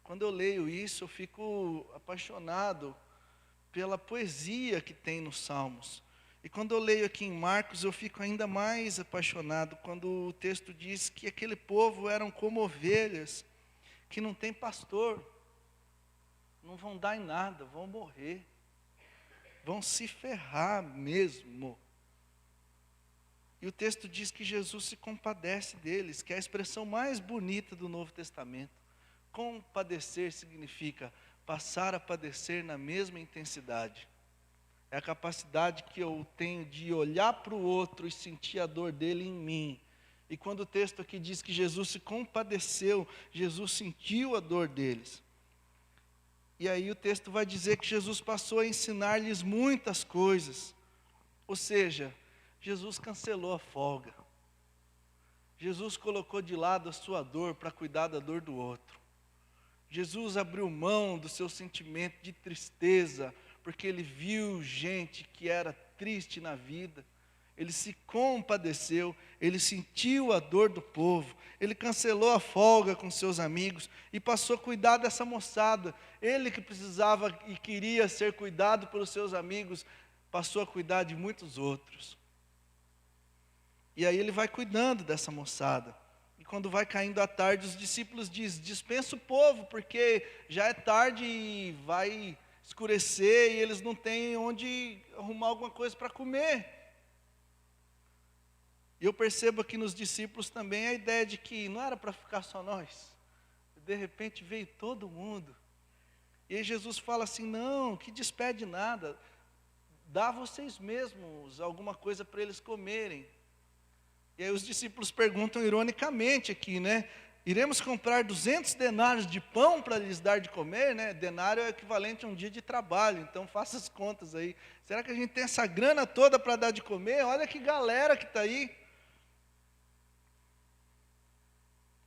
Speaker 1: Quando eu leio isso, eu fico apaixonado pela poesia que tem nos Salmos. E quando eu leio aqui em Marcos, eu fico ainda mais apaixonado quando o texto diz que aquele povo eram como ovelhas, que não tem pastor, não vão dar em nada, vão morrer, vão se ferrar mesmo. E o texto diz que Jesus se compadece deles, que é a expressão mais bonita do Novo Testamento. Compadecer significa passar a padecer na mesma intensidade. É a capacidade que eu tenho de olhar para o outro e sentir a dor dele em mim. E quando o texto aqui diz que Jesus se compadeceu, Jesus sentiu a dor deles. E aí o texto vai dizer que Jesus passou a ensinar-lhes muitas coisas. Ou seja, Jesus cancelou a folga. Jesus colocou de lado a sua dor para cuidar da dor do outro. Jesus abriu mão do seu sentimento de tristeza, porque ele viu gente que era triste na vida. Ele se compadeceu, ele sentiu a dor do povo, ele cancelou a folga com seus amigos e passou a cuidar dessa moçada. Ele que precisava e queria ser cuidado pelos seus amigos, passou a cuidar de muitos outros. E aí ele vai cuidando dessa moçada. E quando vai caindo a tarde, os discípulos dizem: dispensa o povo, porque já é tarde e vai escurecer e eles não têm onde arrumar alguma coisa para comer. E eu percebo aqui nos discípulos também a ideia de que não era para ficar só nós. De repente veio todo mundo. E aí Jesus fala assim: não, que despede nada. Dá vocês mesmos alguma coisa para eles comerem. E aí os discípulos perguntam ironicamente aqui, né? Iremos comprar 200 denários de pão para lhes dar de comer, né? Denário é equivalente a um dia de trabalho, então faça as contas aí. Será que a gente tem essa grana toda para dar de comer? Olha que galera que está aí.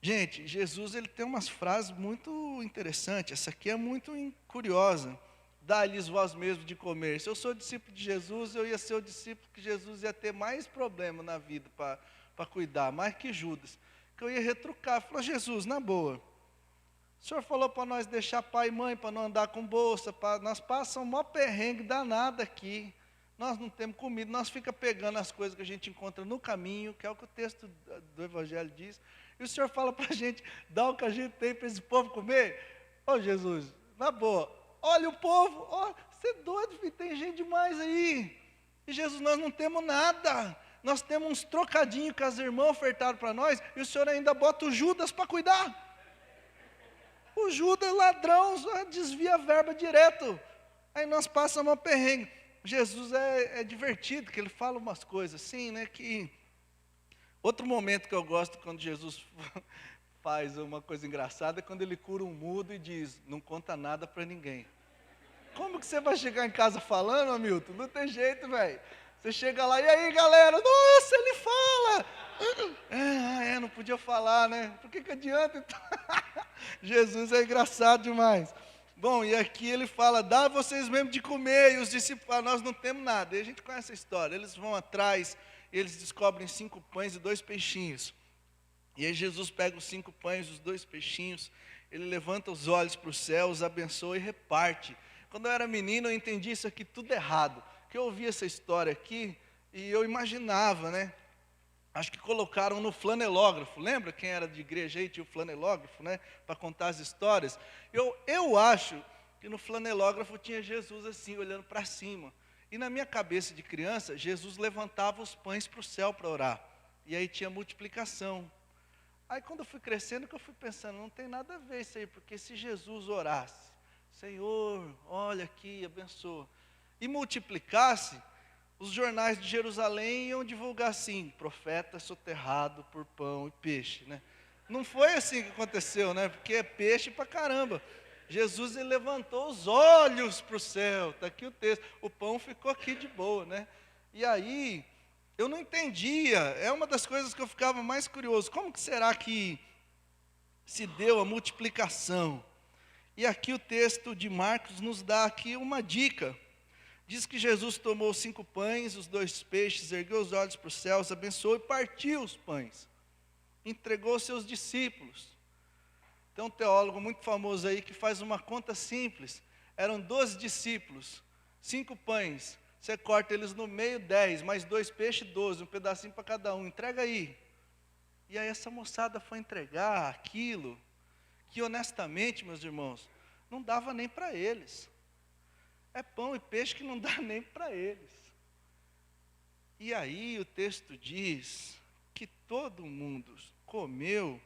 Speaker 1: Gente, Jesus ele tem umas frases muito interessantes. Essa aqui é muito curiosa. Dá-lhes vós mesmos de comer. Se eu sou discípulo de Jesus, eu ia ser o discípulo que Jesus ia ter mais problema na vida para cuidar, mais que Judas. Que eu ia retrucar. Falou: Jesus, na boa, o senhor falou para nós deixar pai e mãe, para não andar com bolsa, nós passamos um maior perrengue danado aqui. Nós não temos comida, nós fica pegando as coisas que a gente encontra no caminho, que é o que o texto do Evangelho diz. E o senhor fala para a gente, dá o que a gente tem para esse povo comer? Ô Jesus, na boa, olha o povo, você é doido, filho, tem gente demais aí. E Jesus, nós não temos nada. Nós temos uns trocadinhos que as irmãs ofertaram para nós, e o senhor ainda bota o Judas para cuidar. O Judas, ladrão, só desvia a verba direto. Aí nós passamos uma perrengue. Jesus é divertido, que ele fala umas coisas assim, né, que... Outro momento que eu gosto quando Jesus faz uma coisa engraçada é quando ele cura um mudo e diz: não conta nada para ninguém. Como que você vai chegar em casa falando, Hamilton? Não tem jeito, velho. Você chega lá, e aí, galera? Nossa, ele fala! Não podia falar, né? Por que adianta, então? Jesus é engraçado demais. Bom, e aqui ele fala: dá vocês mesmo de comer. E os discípulos falam: nós não temos nada. E a gente conhece a história. Eles vão atrás, eles descobrem 5 pães e 2 peixinhos. E aí Jesus pega os 5 pães e os 2 peixinhos, ele levanta os olhos para o céu, os abençoa e reparte. Quando eu era menino, eu entendi isso aqui tudo errado. Porque eu ouvi essa história aqui e eu imaginava, né? Acho que colocaram no flanelógrafo. Lembra quem era de igreja aí, tinha o flanelógrafo, né? Para contar as histórias. Eu acho que no flanelógrafo tinha Jesus assim, olhando para cima. E na minha cabeça de criança, Jesus levantava os pães para o céu para orar. E aí tinha multiplicação. Aí quando eu fui crescendo, que eu fui pensando, não tem nada a ver isso aí, porque se Jesus orasse, Senhor, olha aqui, abençoa, e multiplicasse, os jornais de Jerusalém iam divulgar assim: profeta soterrado por pão e peixe, né? Não foi assim que aconteceu, né? Porque é peixe pra caramba. Jesus ele levantou os olhos para o céu, está aqui o texto, o pão ficou aqui de boa, né? E aí, eu não entendia, é uma das coisas que eu ficava mais curioso, como que será que se deu a multiplicação? E aqui o texto de Marcos nos dá aqui uma dica. Diz que Jesus tomou 5 pães, os 2 peixes, ergueu os olhos para os céus, abençoou e partiu os pães. Entregou aos seus discípulos. Tem um teólogo muito famoso aí que faz uma conta simples. Eram 12 discípulos, 5 pães. Você corta eles no meio, 10, mais 2 peixes, 12, um pedacinho para cada um. Entrega aí. E aí essa moçada foi entregar aquilo que honestamente, meus irmãos, não dava nem para eles. É pão e peixe que não dá nem para eles. E aí o texto diz que todo mundo comeu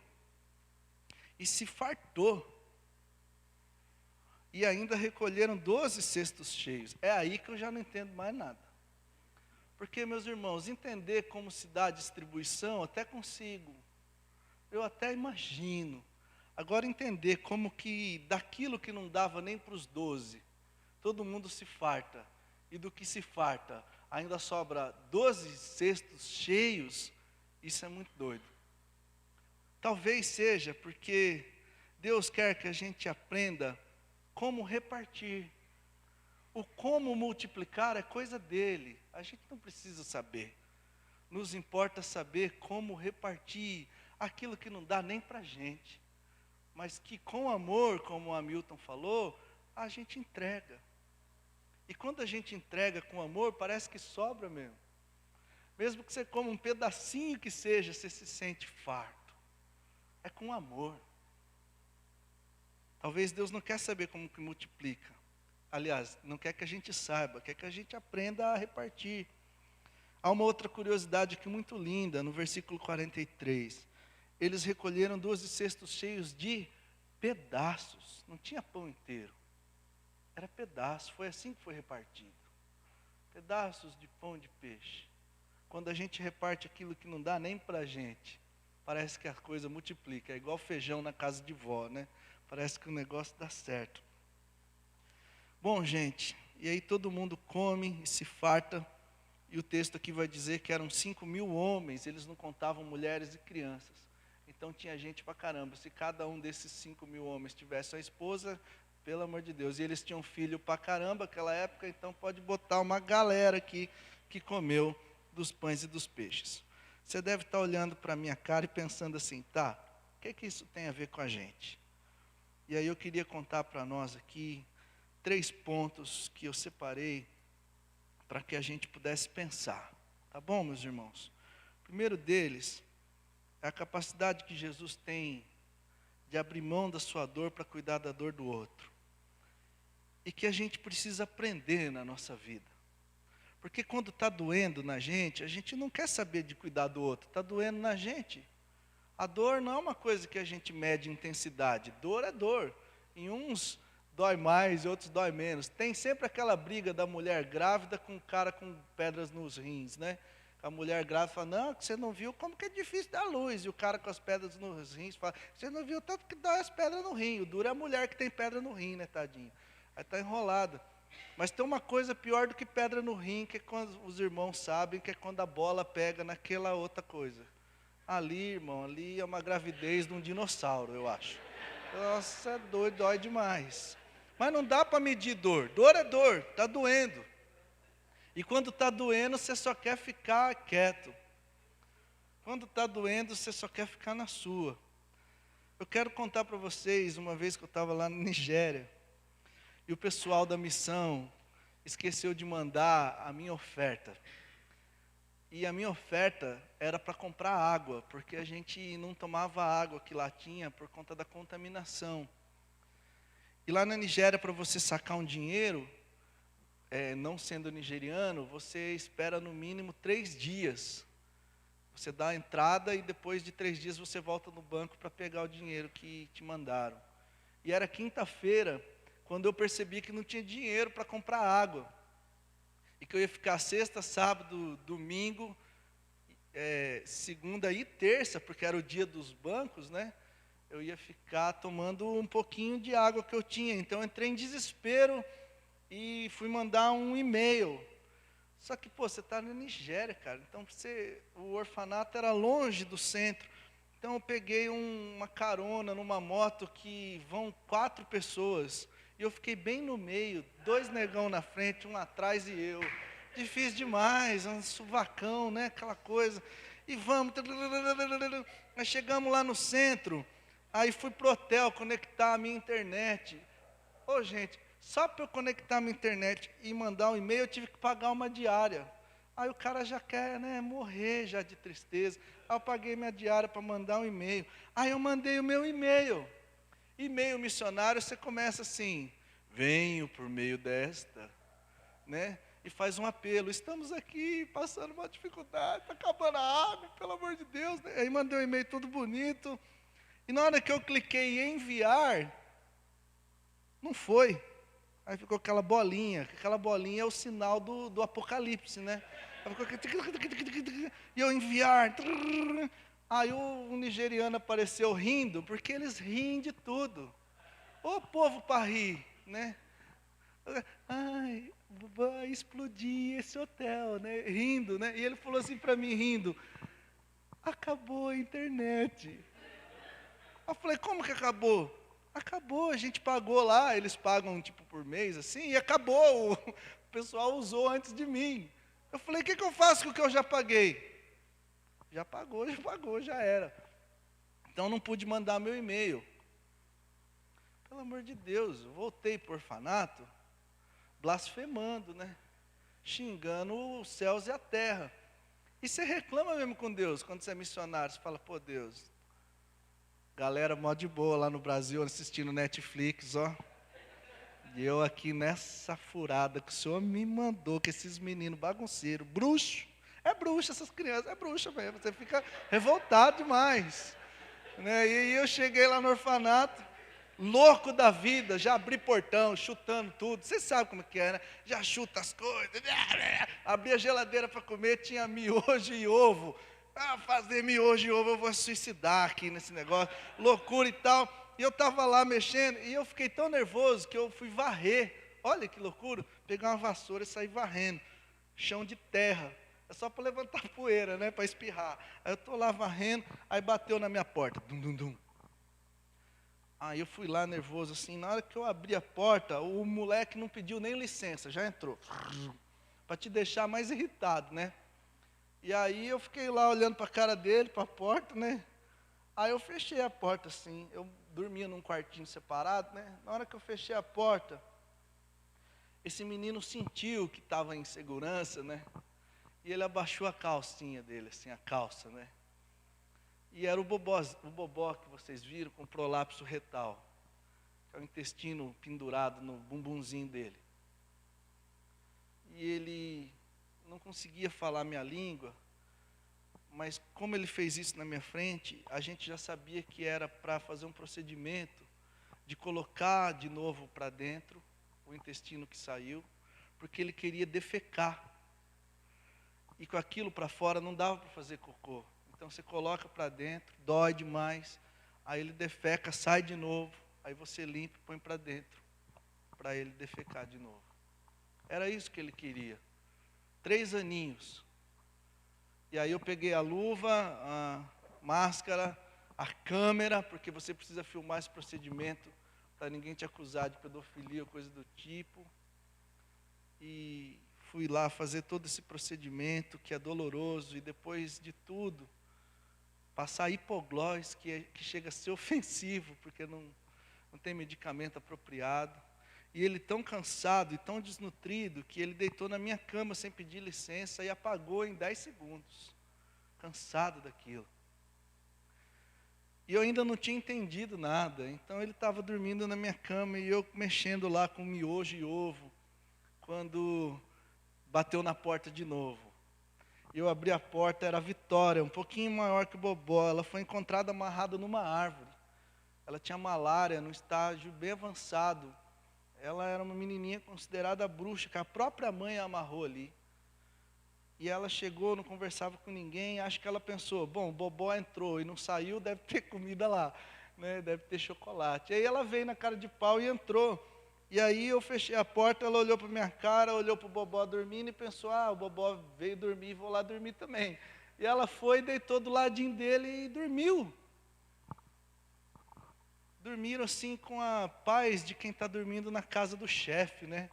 Speaker 1: e se fartou. E ainda recolheram 12 cestos cheios. É aí que eu já não entendo mais nada. Porque, meus irmãos, entender como se dá a distribuição, até consigo. Eu até imagino. Agora entender como que daquilo que não dava nem para os 12, todo mundo se farta. E do que se farta, ainda sobra 12 cestos cheios. Isso é muito doido. Talvez seja porque Deus quer que a gente aprenda como repartir. O como multiplicar é coisa dele, a gente não precisa saber. Nos importa saber como repartir aquilo que não dá nem para a gente, mas que com amor, como o Hamilton falou, a gente entrega. E quando a gente entrega com amor, parece que sobra mesmo. Mesmo que você coma um pedacinho que seja, você se sente farto. É com amor. Talvez Deus não quer saber como que multiplica. Aliás, não quer que a gente saiba, quer que a gente aprenda a repartir. Há uma outra curiosidade aqui muito linda, no versículo 43. Eles recolheram 12 cestos cheios de pedaços. Não tinha pão inteiro. Era pedaço, foi assim que foi repartido. Pedaços de pão de peixe. Quando a gente reparte aquilo que não dá nem para a gente, parece que a coisa multiplica. É igual feijão na casa de vó, né? Parece que o negócio dá certo. Bom, gente, e aí todo mundo come e se farta. E o texto aqui vai dizer que eram 5.000 homens, eles não contavam mulheres e crianças. Então tinha gente pra caramba. Se cada um desses 5.000 homens tivesse uma esposa, pelo amor de Deus. E eles tinham filho pra caramba naquela época, então pode botar uma galera aqui que comeu dos pães e dos peixes. Você deve estar olhando para a minha cara e pensando assim, tá, o que isso tem a ver com a gente? E aí eu queria contar para nós aqui 3 pontos que eu separei para que a gente pudesse pensar. Tá bom, meus irmãos? O primeiro deles é a capacidade que Jesus tem de abrir mão da sua dor para cuidar da dor do outro. E que a gente precisa aprender na nossa vida. Porque quando está doendo na gente, a gente não quer saber de cuidar do outro, está doendo na gente. A dor não é uma coisa que a gente mede intensidade, dor é dor. Em uns dói mais e outros dói menos. Tem sempre aquela briga da mulher grávida com o cara com pedras nos rins, né? A mulher grávida fala, não, você não viu como que é difícil dar luz. E o cara com as pedras nos rins fala, você não viu tanto que dói as pedras no rim. O duro é a mulher que tem pedra no rim, né, tadinho? Aí está enrolada. Mas tem uma coisa pior do que pedra no rim, que é quando os irmãos sabem, que é quando a bola pega naquela outra coisa. Ali, irmão, ali é uma gravidez de um dinossauro, eu acho. Nossa, é doido, dói demais. Mas não dá para medir dor. Dor é dor, está doendo. E quando está doendo, você só quer ficar quieto. Quando está doendo, você só quer ficar na sua. Eu quero contar para vocês, uma vez que eu estava lá na Nigéria, e o pessoal da missão esqueceu de mandar a minha oferta. E a minha oferta era para comprar água, porque a gente não tomava água que lá tinha por conta da contaminação. E lá na Nigéria, para você sacar um dinheiro, não sendo nigeriano, você espera no mínimo 3 dias. Você dá a entrada e depois de 3 dias você volta no banco para pegar o dinheiro que te mandaram. E era quinta-feira, quando eu percebi que não tinha dinheiro para comprar água. E que eu ia ficar sexta, sábado, domingo, segunda e terça, porque era o dia dos bancos, né? Eu ia ficar tomando um pouquinho de água que eu tinha. Então eu entrei em desespero e fui mandar um e-mail. Só que, você está na Nigéria, cara. Então o orfanato era longe do centro. Então eu peguei uma carona numa moto que vão 4 pessoas. E eu fiquei bem no meio, 2 negão na frente, um atrás e eu. Difícil demais, um suvacão, né? Aquela coisa. E vamos. Nós chegamos lá no centro. Aí fui pro hotel conectar a minha internet. Ô, gente, só para eu conectar a minha internet e mandar um e-mail, eu tive que pagar uma diária. Aí o cara já quer, né, morrer já de tristeza. Aí eu paguei minha diária para mandar um e-mail. Aí eu mandei o meu e-mail. E-mail missionário, você começa assim, venho por meio desta, né? E faz um apelo, estamos aqui passando uma dificuldade, está acabando a água, pelo amor de Deus. Né? Aí mandei um e-mail todo bonito. E na hora que eu cliquei em enviar, não foi. Aí ficou aquela bolinha é o sinal do apocalipse, né? Aí ficou, e eu enviar. Aí o nigeriano apareceu rindo, porque eles riem de tudo. Ô povo para rir, né? Ai, vai explodir esse hotel, né? Rindo, né? E ele falou assim para mim, rindo, acabou a internet. Eu falei, como que acabou? Acabou, a gente pagou lá, eles pagam tipo por mês assim, e acabou, o pessoal usou antes de mim. Eu falei, o que eu faço com o que eu já paguei? Já pagou, já era. Então não pude mandar meu e-mail. Pelo amor de Deus, eu voltei para o orfanato, blasfemando, né? Xingando os céus e a terra. E você reclama mesmo com Deus, quando você é missionário, você fala, pô Deus, galera mó de boa lá no Brasil, assistindo Netflix, ó. E eu aqui nessa furada que o Senhor me mandou, que esses meninos bagunceiros, bruxo, é bruxa essas crianças, é bruxa mesmo, você fica revoltado demais. Né? E eu cheguei lá no orfanato, louco da vida, já abri portão, chutando tudo, você sabe como que é, né? Já chuta as coisas, abri a geladeira para comer, tinha miojo e ovo. Fazer miojo e ovo, eu vou suicidar aqui nesse negócio, loucura e tal. E eu estava lá mexendo, e eu fiquei tão nervoso que eu fui varrer. Olha que loucura, pegar uma vassoura e sair varrendo, chão de terra. É só para levantar poeira, né, para espirrar. Aí eu estou lá varrendo, aí bateu na minha porta, dum, dum, dum. Aí eu fui lá nervoso assim, na hora que eu abri a porta, o moleque não pediu nem licença, já entrou. Para te deixar mais irritado, né? E aí eu fiquei lá olhando para a cara dele, para a porta, né? Aí eu fechei a porta assim, eu dormia num quartinho separado, né? Na hora que eu fechei a porta, esse menino sentiu que estava em segurança, né? E ele abaixou a calcinha dele, assim, a calça, né? E era o bobó que vocês viram com prolapso retal, que é o intestino pendurado no bumbumzinho dele. E ele não conseguia falar minha língua, mas como ele fez isso na minha frente, a gente já sabia que era para fazer um procedimento de colocar de novo para dentro o intestino que saiu, porque ele queria defecar. E com aquilo para fora não dava para fazer cocô. Então você coloca para dentro, dói demais, aí ele defeca, sai de novo, aí você limpa e põe para dentro, para ele defecar de novo. Era isso que ele queria. 3 aninhos. E aí eu peguei a luva, a máscara, a câmera, porque você precisa filmar esse procedimento para ninguém te acusar de pedofilia ou coisa do tipo. E fui lá fazer todo esse procedimento que é doloroso, e depois de tudo, passar hipoglós, que chega a ser ofensivo, porque não tem medicamento apropriado. E ele tão cansado e tão desnutrido, que ele deitou na minha cama sem pedir licença e apagou em 10 segundos. Cansado daquilo. E eu ainda não tinha entendido nada, então ele estava dormindo na minha cama e eu mexendo lá com miojo e ovo, quando bateu na porta de novo. Eu abri a porta, era a Vitória, um pouquinho maior que o Bobó. Ela foi encontrada amarrada numa árvore. Ela tinha malária, num estágio bem avançado. Ela era uma menininha considerada bruxa, que a própria mãe a amarrou ali. E ela chegou, não conversava com ninguém, acho que ela pensou, bom, o Bobó entrou e não saiu, deve ter comida lá, né? Deve ter chocolate. Aí ela veio na cara de pau e entrou. E aí eu fechei a porta, ela olhou para minha cara, olhou para o Bobó dormindo e pensou, o Bobó veio dormir, vou lá dormir também. E ela foi, deitou do ladinho dele e dormiu. Dormiram assim com a paz de quem está dormindo na casa do chefe, né?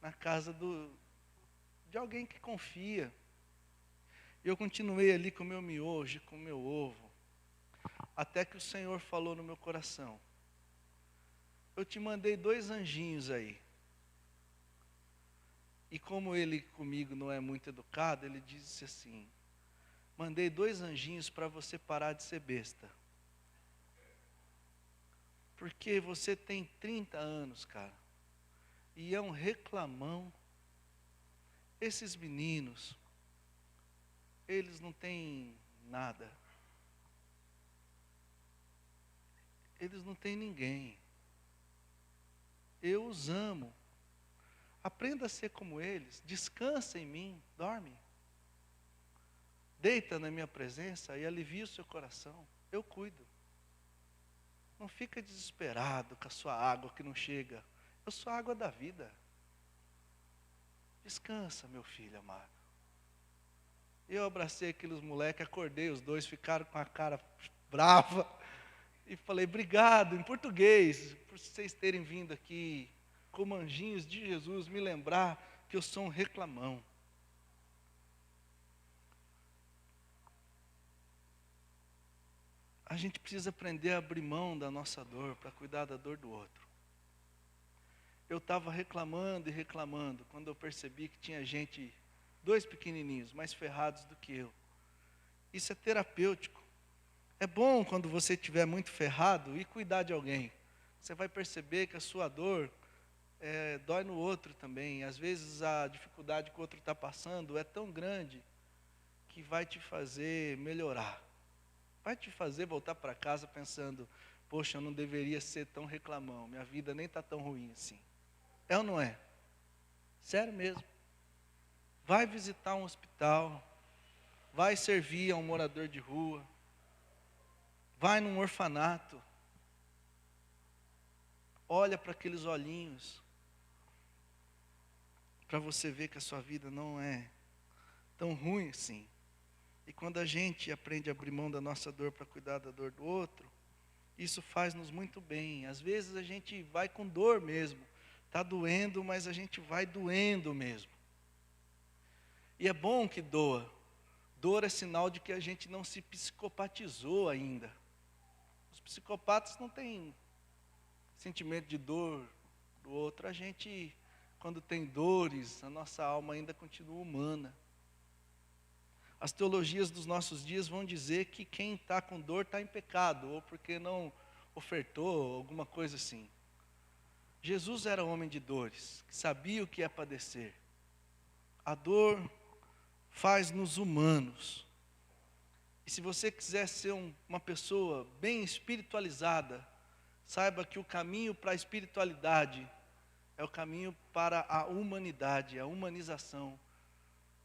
Speaker 1: Na casa de alguém que confia. E eu continuei ali com o meu miojo, com o meu ovo, até que o Senhor falou no meu coração, eu te mandei 2 anjinhos aí. E como ele comigo não é muito educado, ele disse assim, mandei 2 anjinhos para você parar de ser besta. Porque você tem 30 anos, cara, e é um reclamão. Esses meninos, eles não têm nada. Eles não têm ninguém. Eu os amo. Aprenda a ser como eles. Descansa em mim. Dorme. Deita na minha presença e alivia o seu coração. Eu cuido. Não fica desesperado com a sua água que não chega. Eu sou a água da vida. Descansa, meu filho amado. Eu abracei aqueles moleques, acordei, os 2 ficaram com a cara brava. E falei, obrigado, em português, por vocês terem vindo aqui, como anjinhos de Jesus, me lembrar que eu sou um reclamão. A gente precisa aprender a abrir mão da nossa dor para cuidar da dor do outro. Eu estava reclamando e reclamando quando eu percebi que tinha gente, 2 pequenininhos, mais ferrados do que eu. Isso é terapêutico. É bom quando você estiver muito ferrado e cuidar de alguém. Você vai perceber que a sua dor dói no outro também. Às vezes a dificuldade que o outro está passando é tão grande que vai te fazer melhorar. Vai te fazer voltar para casa pensando, poxa, eu não deveria ser tão reclamão, minha vida nem está tão ruim assim. É ou não é? Sério mesmo. Vai visitar um hospital, vai servir a um morador de rua, vai num orfanato, olha para aqueles olhinhos, para você ver que a sua vida não é tão ruim assim. E quando a gente aprende a abrir mão da nossa dor para cuidar da dor do outro, isso faz-nos muito bem. Às vezes a gente vai com dor mesmo, está doendo, mas a gente vai doendo mesmo. E é bom que doa. Dor é sinal de que a gente não se psicopatizou ainda. Os psicopatas não têm sentimento de dor do outro. A gente, quando tem dores, a nossa alma ainda continua humana. As teologias dos nossos dias vão dizer que quem está com dor está em pecado, ou porque não ofertou, alguma coisa assim. Jesus era homem de dores, que sabia o que é padecer. A dor faz-nos humanos. E se você quiser ser uma pessoa bem espiritualizada, saiba que o caminho para a espiritualidade é o caminho para a humanidade, a humanização.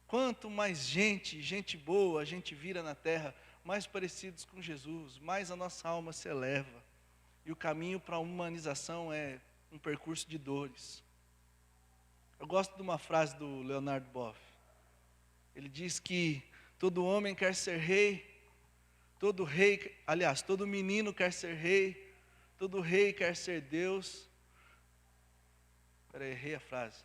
Speaker 1: Quanto mais gente boa a gente vira na terra, mais parecidos com Jesus, mais a nossa alma se eleva. E o caminho para a humanização é um percurso de dores. Eu gosto de uma frase do Leonardo Boff. Ele diz que todo homem quer ser rei, todo menino quer ser rei, todo rei quer ser Deus. Errei a frase.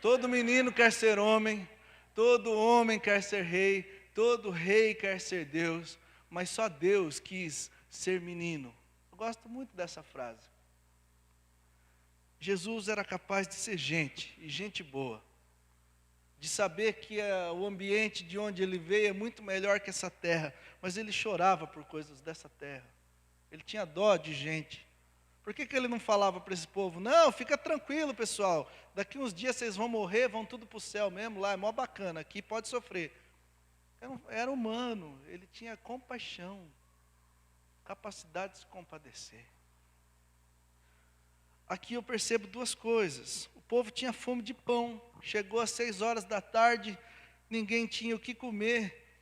Speaker 1: Todo menino quer ser homem, todo homem quer ser rei, todo rei quer ser Deus, mas só Deus quis ser menino. Eu gosto muito dessa frase. Jesus era capaz de ser gente, e gente boa. De saber que o ambiente de onde ele veio é muito melhor que essa terra, mas ele chorava por coisas dessa terra. Ele tinha dó de gente. Por que ele não falava para esse povo, não, fica tranquilo pessoal, daqui uns dias vocês vão morrer, vão tudo para o céu mesmo, lá é mó bacana, aqui pode sofrer. Era humano, ele tinha compaixão, capacidade de se compadecer. Aqui eu percebo 2 coisas. O povo tinha fome de pão, chegou às 6 horas da tarde, ninguém tinha o que comer,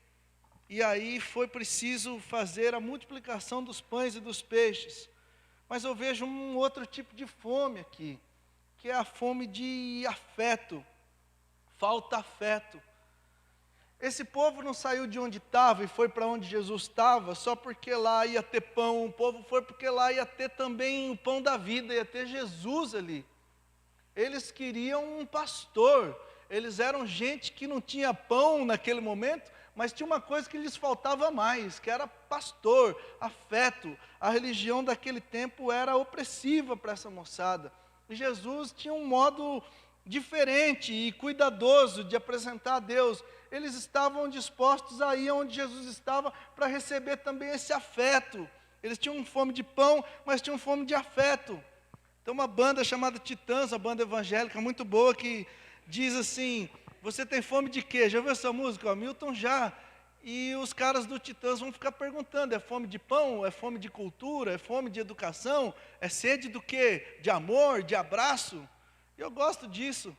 Speaker 1: e aí foi preciso fazer a multiplicação dos pães e dos peixes. Mas eu vejo um outro tipo de fome aqui, que é a fome de afeto, falta afeto. Esse povo não saiu de onde estava e foi para onde Jesus estava só porque lá ia ter pão. O povo foi porque lá ia ter também o pão da vida, ia ter Jesus ali. Eles queriam um pastor, eles eram gente que não tinha pão naquele momento, mas tinha uma coisa que lhes faltava mais, que era pastor, afeto. A religião daquele tempo era opressiva para essa moçada. E Jesus tinha um modo diferente e cuidadoso de apresentar a Deus. Eles estavam dispostos a ir onde Jesus estava para receber também esse afeto. Eles tinham fome de pão, mas tinham fome de afeto. Tem uma banda chamada Titãs, uma banda evangélica muito boa, que diz assim, você tem fome de quê? Já ouviu essa música? O Milton já. E os caras do Titãs vão ficar perguntando, é fome de pão? É fome de cultura? É fome de educação? É sede do quê? De amor? De abraço? E eu gosto disso.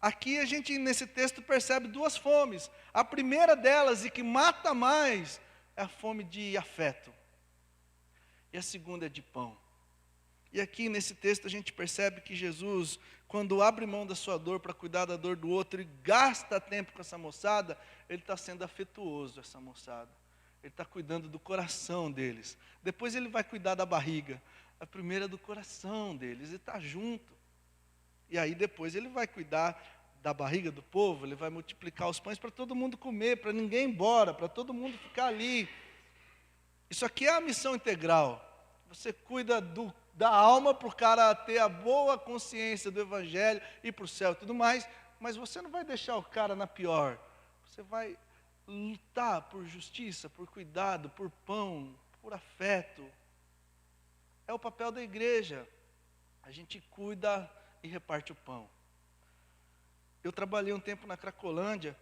Speaker 1: Aqui a gente, nesse texto, percebe 2 fomes. A primeira delas, e que mata mais, é a fome de afeto. E a segunda é de pão. E aqui nesse texto a gente percebe que Jesus, quando abre mão da sua dor para cuidar da dor do outro e gasta tempo com essa moçada, ele está sendo afetuoso, essa moçada. Ele está cuidando do coração deles. Depois ele vai cuidar da barriga. A primeira é do coração deles, e está junto. E aí depois ele vai cuidar da barriga do povo, ele vai multiplicar os pães para todo mundo comer, para ninguém ir embora, para todo mundo ficar ali. Isso aqui é a missão integral. Você cuida da alma para o cara ter a boa consciência do Evangelho, ir para o céu e tudo mais, mas você não vai deixar o cara na pior. Você vai lutar por justiça, por cuidado, por pão, por afeto. É o papel da igreja. A gente cuida e reparte o pão. Eu trabalhei um tempo na Cracolândia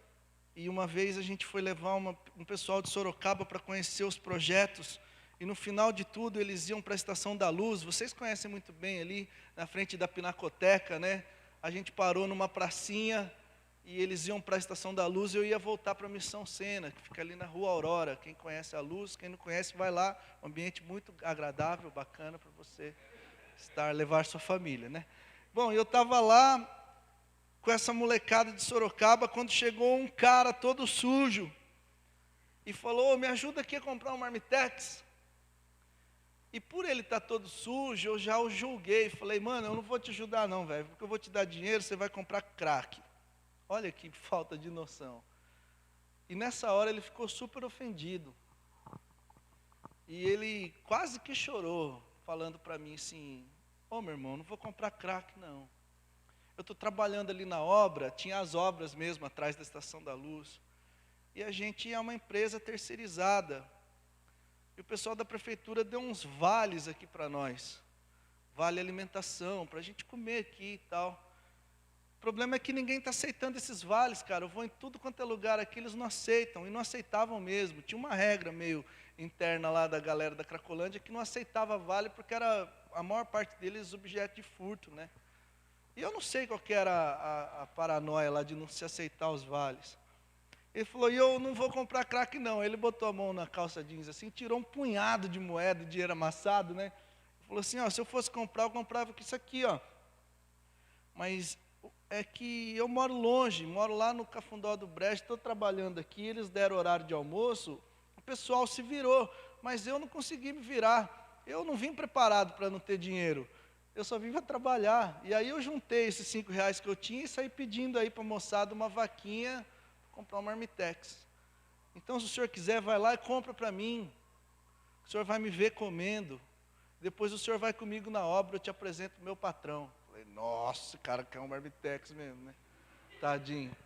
Speaker 1: e uma vez a gente foi levar um pessoal de Sorocaba para conhecer os projetos e no final de tudo eles iam para a Estação da Luz. Vocês conhecem muito bem ali na frente da Pinacoteca, né? A gente parou numa pracinha e eles iam para a Estação da Luz e eu ia voltar para a Missão Sena, que fica ali na Rua Aurora. Quem conhece a Luz, quem não conhece, vai lá. Um ambiente muito agradável, bacana para você levar sua família, né? Bom, eu estava lá com essa molecada de Sorocaba, quando chegou um cara todo sujo e falou, me ajuda aqui a comprar um Marmitex. E por ele estar todo sujo, eu já o julguei, falei, mano, eu não vou te ajudar não, velho, porque eu vou te dar dinheiro, você vai comprar crack. Olha que falta de noção. E nessa hora ele ficou super ofendido. E ele quase que chorou, falando para mim assim, meu irmão, não vou comprar crack não. Eu estou trabalhando ali na obra, tinha as obras mesmo atrás da Estação da Luz. E a gente é uma empresa terceirizada. E o pessoal da prefeitura deu uns vales aqui para nós. Vale alimentação, para a gente comer aqui e tal. O problema é que ninguém está aceitando esses vales, cara. Eu vou em tudo quanto é lugar aqui, eles não aceitam. E não aceitavam mesmo. Tinha uma regra meio interna lá da galera da Cracolândia que não aceitava vale porque era a maior parte deles objeto de furto, né? E eu não sei qual que era a paranoia lá de não se aceitar os vales. Ele falou, e eu não vou comprar crack não. Ele botou a mão na calça jeans assim, tirou um punhado de moeda, dinheiro amassado, né? Ele falou assim, ó, se eu fosse comprar, eu comprava com isso aqui, ó. Mas é que eu moro longe, moro lá no Cafundó do Brejo, estou trabalhando aqui, eles deram horário de almoço, o pessoal se virou, mas eu não consegui me virar. Eu não vim preparado para não ter dinheiro. Eu só vim para trabalhar. E aí eu juntei esses R$5 que eu tinha e saí pedindo aí para a moçada uma vaquinha para comprar um Marmitex. Então, se o senhor quiser, vai lá e compra para mim. O senhor vai me ver comendo. Depois o senhor vai comigo na obra, eu te apresento o meu patrão. Falei, nossa, cara quer um Marmitex mesmo, né? Tadinho.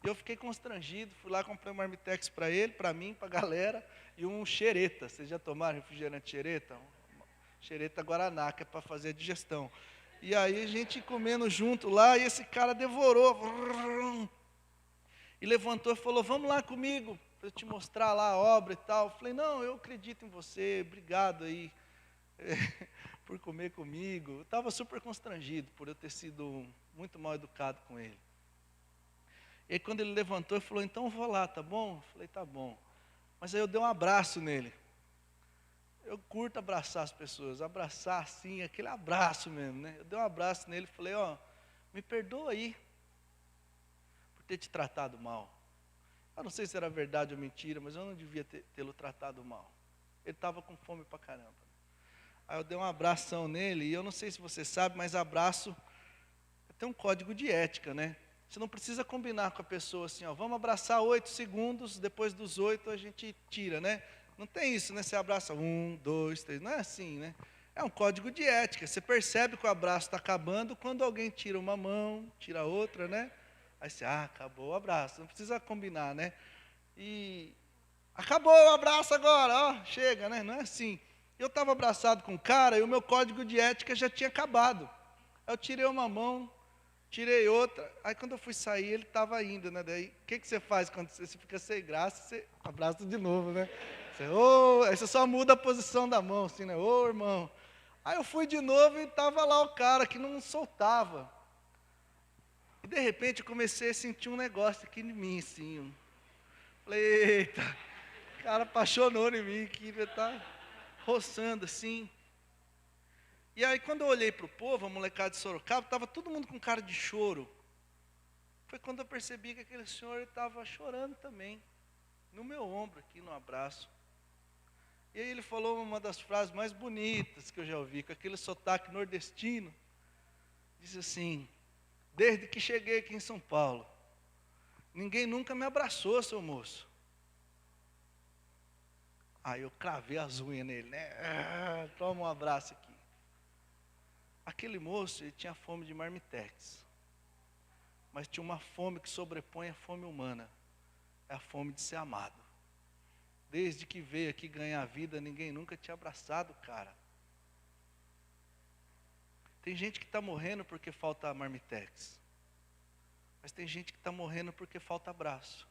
Speaker 1: E eu fiquei constrangido, fui lá, comprei um Marmitex para ele, para mim, para a galera, e um xereta. Vocês já tomaram refrigerante xereta? Xereta Guaraná, que é para fazer a digestão. E aí a gente comendo junto lá, e esse cara devorou. E levantou e falou, vamos lá comigo, para eu te mostrar lá a obra e tal. Eu falei, não, eu acredito em você, obrigado aí por comer comigo. Eu estava super constrangido por eu ter sido muito mal educado com ele. E aí quando ele levantou, ele falou, então eu vou lá, tá bom? Eu falei, tá bom. Mas aí eu dei um abraço nele. Eu curto abraçar as pessoas, abraçar assim, aquele abraço mesmo, né? Eu dei um abraço nele e falei, ó, me perdoa aí por ter te tratado mal. Eu não sei se era verdade ou mentira, mas eu não devia tê-lo tratado mal. Ele estava com fome pra caramba. Aí eu dei um abração nele, e eu não sei se você sabe, mas abraço tem um código de ética, né? Você não precisa combinar com a pessoa assim, ó, vamos abraçar 8 segundos, depois dos 8 a gente tira, né? Não tem isso, né? Você abraça 1, 2, 3, não é assim, né? É um código de ética. Você percebe que o abraço está acabando quando alguém tira uma mão, tira outra, né? Aí você, acabou o abraço. Não precisa combinar, né? E acabou o abraço agora, ó, chega, né? Não é assim. Eu estava abraçado com o cara e o meu código de ética já tinha acabado. Eu tirei uma mão, tirei outra. Aí quando eu fui sair, ele estava indo, né? Daí, o que você faz quando você fica sem graça? Você abraça de novo, né? Aí você só muda a posição da mão, assim, né? Ô, irmão. Aí eu fui de novo e estava lá o cara que não soltava. E de repente eu comecei a sentir um negócio aqui em mim, assim. Falei, eita, o cara apaixonou em mim, que tá roçando assim. E aí quando eu olhei para o povo, a molecada de Sorocaba, estava todo mundo com cara de choro. Foi quando eu percebi que aquele senhor estava chorando também, no meu ombro aqui, no abraço. E aí ele falou uma das frases mais bonitas que eu já ouvi, com aquele sotaque nordestino. Disse assim: desde que cheguei aqui em São Paulo, ninguém nunca me abraçou, seu moço. Aí eu cravei as unhas nele, né? Toma um abraço aqui. Aquele moço, ele tinha fome de marmitex. Mas tinha uma fome que sobrepõe a fome humana. É a fome de ser amado. Desde que veio aqui ganhar a vida, ninguém nunca tinha abraçado, cara. Tem gente que está morrendo porque falta marmitex. Mas tem gente que está morrendo porque falta abraço.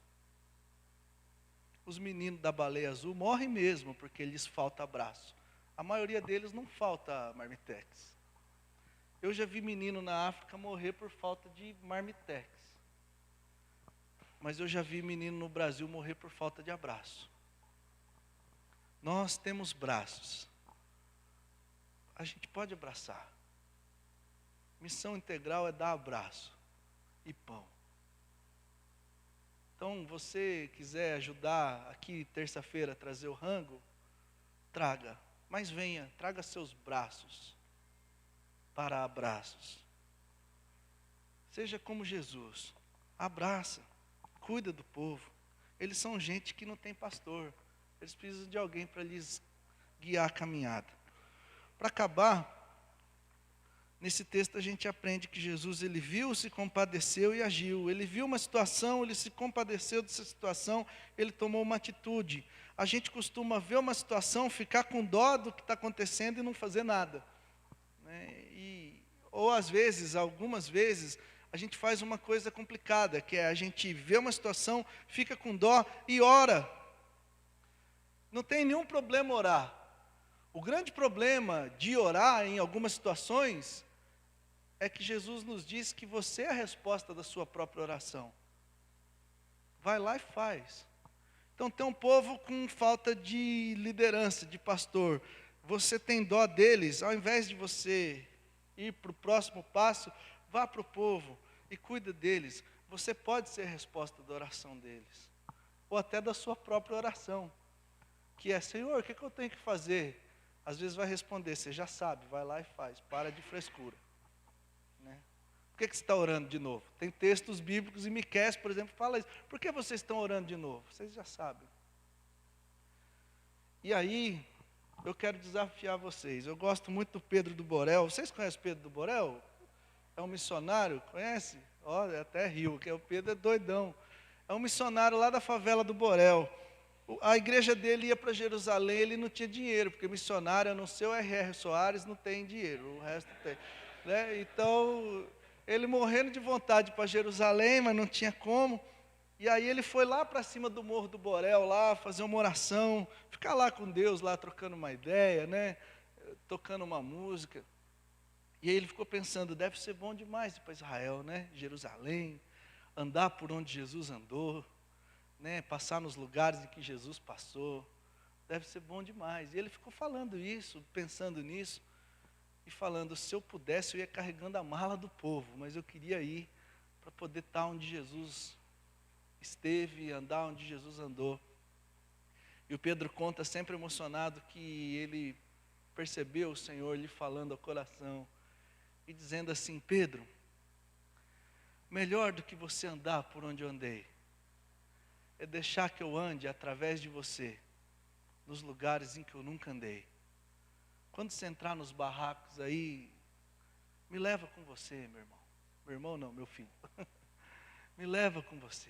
Speaker 1: Os meninos da baleia azul morrem mesmo porque lhes falta abraço. A maioria deles não falta marmitex. Eu já vi menino na África morrer por falta de marmitex. Mas eu já vi menino no Brasil morrer por falta de abraço. Nós temos braços. A gente pode abraçar. Missão integral é dar abraço e pão. Então, você quiser ajudar aqui terça-feira a trazer o rango, traga. Mas venha, traga seus braços para abraços. Seja como Jesus. Abraça, cuida do povo. Eles são gente que não tem pastor. Eles precisam de alguém para lhes guiar a caminhada. Para acabar, nesse texto a gente aprende que Jesus, ele viu, se compadeceu e agiu. Ele viu uma situação, ele se compadeceu dessa situação, ele tomou uma atitude. A gente costuma ver uma situação, ficar com dó do que está acontecendo e não fazer nada. Ou às vezes, algumas vezes, a gente faz uma coisa complicada, que é a gente vê uma situação, fica com dó e ora. Não tem nenhum problema orar. O grande problema de orar em algumas situações é que Jesus nos diz que você é a resposta da sua própria oração. Vai lá e faz. Então tem um povo com falta de liderança, de pastor. Você tem dó deles, ao invés de você ir para o próximo passo, vá para o povo e cuida deles. Você pode ser a resposta da oração deles. Ou até da sua própria oração. Que é: Senhor, o que eu tenho que fazer? Às vezes vai responder: você já sabe, vai lá e faz, para de frescura. Por que você está orando de novo? Tem textos bíblicos, e Miqueias, por exemplo, fala isso. Por que vocês estão orando de novo? Vocês já sabem. E aí, eu quero desafiar vocês. Eu gosto muito do Pedro do Borel. Vocês conhecem o Pedro do Borel? É um missionário, conhece? Olha, até rio, que o Pedro é doidão. É um missionário lá da favela do Borel. A igreja dele ia para Jerusalém, ele não tinha dinheiro, porque missionário, a não ser o R.R. Soares, não tem dinheiro, o resto tem. Né? Então, ele morrendo de vontade para Jerusalém, mas não tinha como. E aí ele foi lá para cima do Morro do Borel, lá, fazer uma oração, ficar lá com Deus, lá trocando uma ideia, né? Tocando uma música. E aí ele ficou pensando: deve ser bom demais ir para Israel, né? Jerusalém, andar por onde Jesus andou, né? Passar nos lugares em que Jesus passou, deve ser bom demais. E ele ficou falando isso, pensando nisso, e falando: se eu pudesse, eu ia carregando a mala do povo, mas eu queria ir para poder estar onde Jesus esteve, andar onde Jesus andou. E o Pedro conta, sempre emocionado, que ele percebeu o Senhor lhe falando ao coração e dizendo assim: Pedro, melhor do que você andar por onde eu andei é deixar que eu ande através de você nos lugares em que eu nunca andei. Quando você entrar nos barracos aí, me leva com você, meu irmão. Meu irmão não, meu filho. Me leva com você.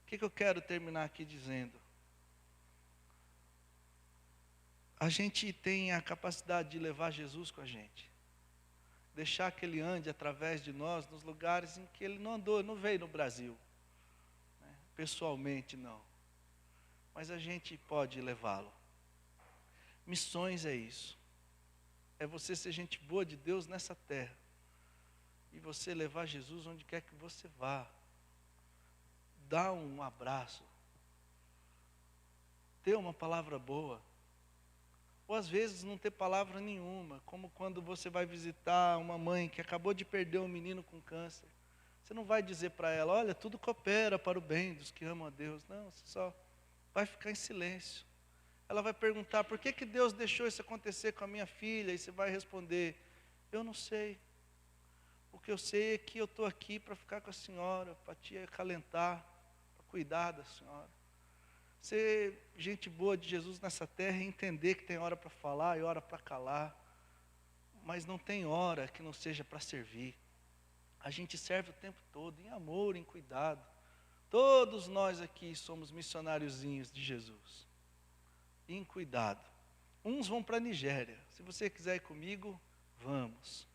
Speaker 1: O que eu quero terminar aqui dizendo? A gente tem a capacidade de levar Jesus com a gente. Deixar que Ele ande através de nós nos lugares em que Ele não andou, não veio no Brasil. Pessoalmente não. Mas a gente pode levá-lo. Missões é isso. É você ser gente boa de Deus nessa terra. E você levar Jesus onde quer que você vá. Dar um abraço. Ter uma palavra boa. Ou às vezes não ter palavra nenhuma. Como quando você vai visitar uma mãe que acabou de perder um menino com câncer. Você não vai dizer para ela: olha, tudo coopera para o bem dos que amam a Deus. Não, você só vai ficar em silêncio. Ela vai perguntar, por que Deus deixou isso acontecer com a minha filha? E você vai responder, eu não sei. O que eu sei é que eu estou aqui para ficar com a senhora, para te acalentar, para cuidar da senhora. Ser gente boa de Jesus nessa terra é entender que tem hora para falar e hora para calar. Mas não tem hora que não seja para servir. A gente serve o tempo todo, em amor, em cuidado. Todos nós aqui somos missionáriozinhos de Jesus. Em cuidado. Uns vão para a Nigéria. Se você quiser ir comigo, vamos.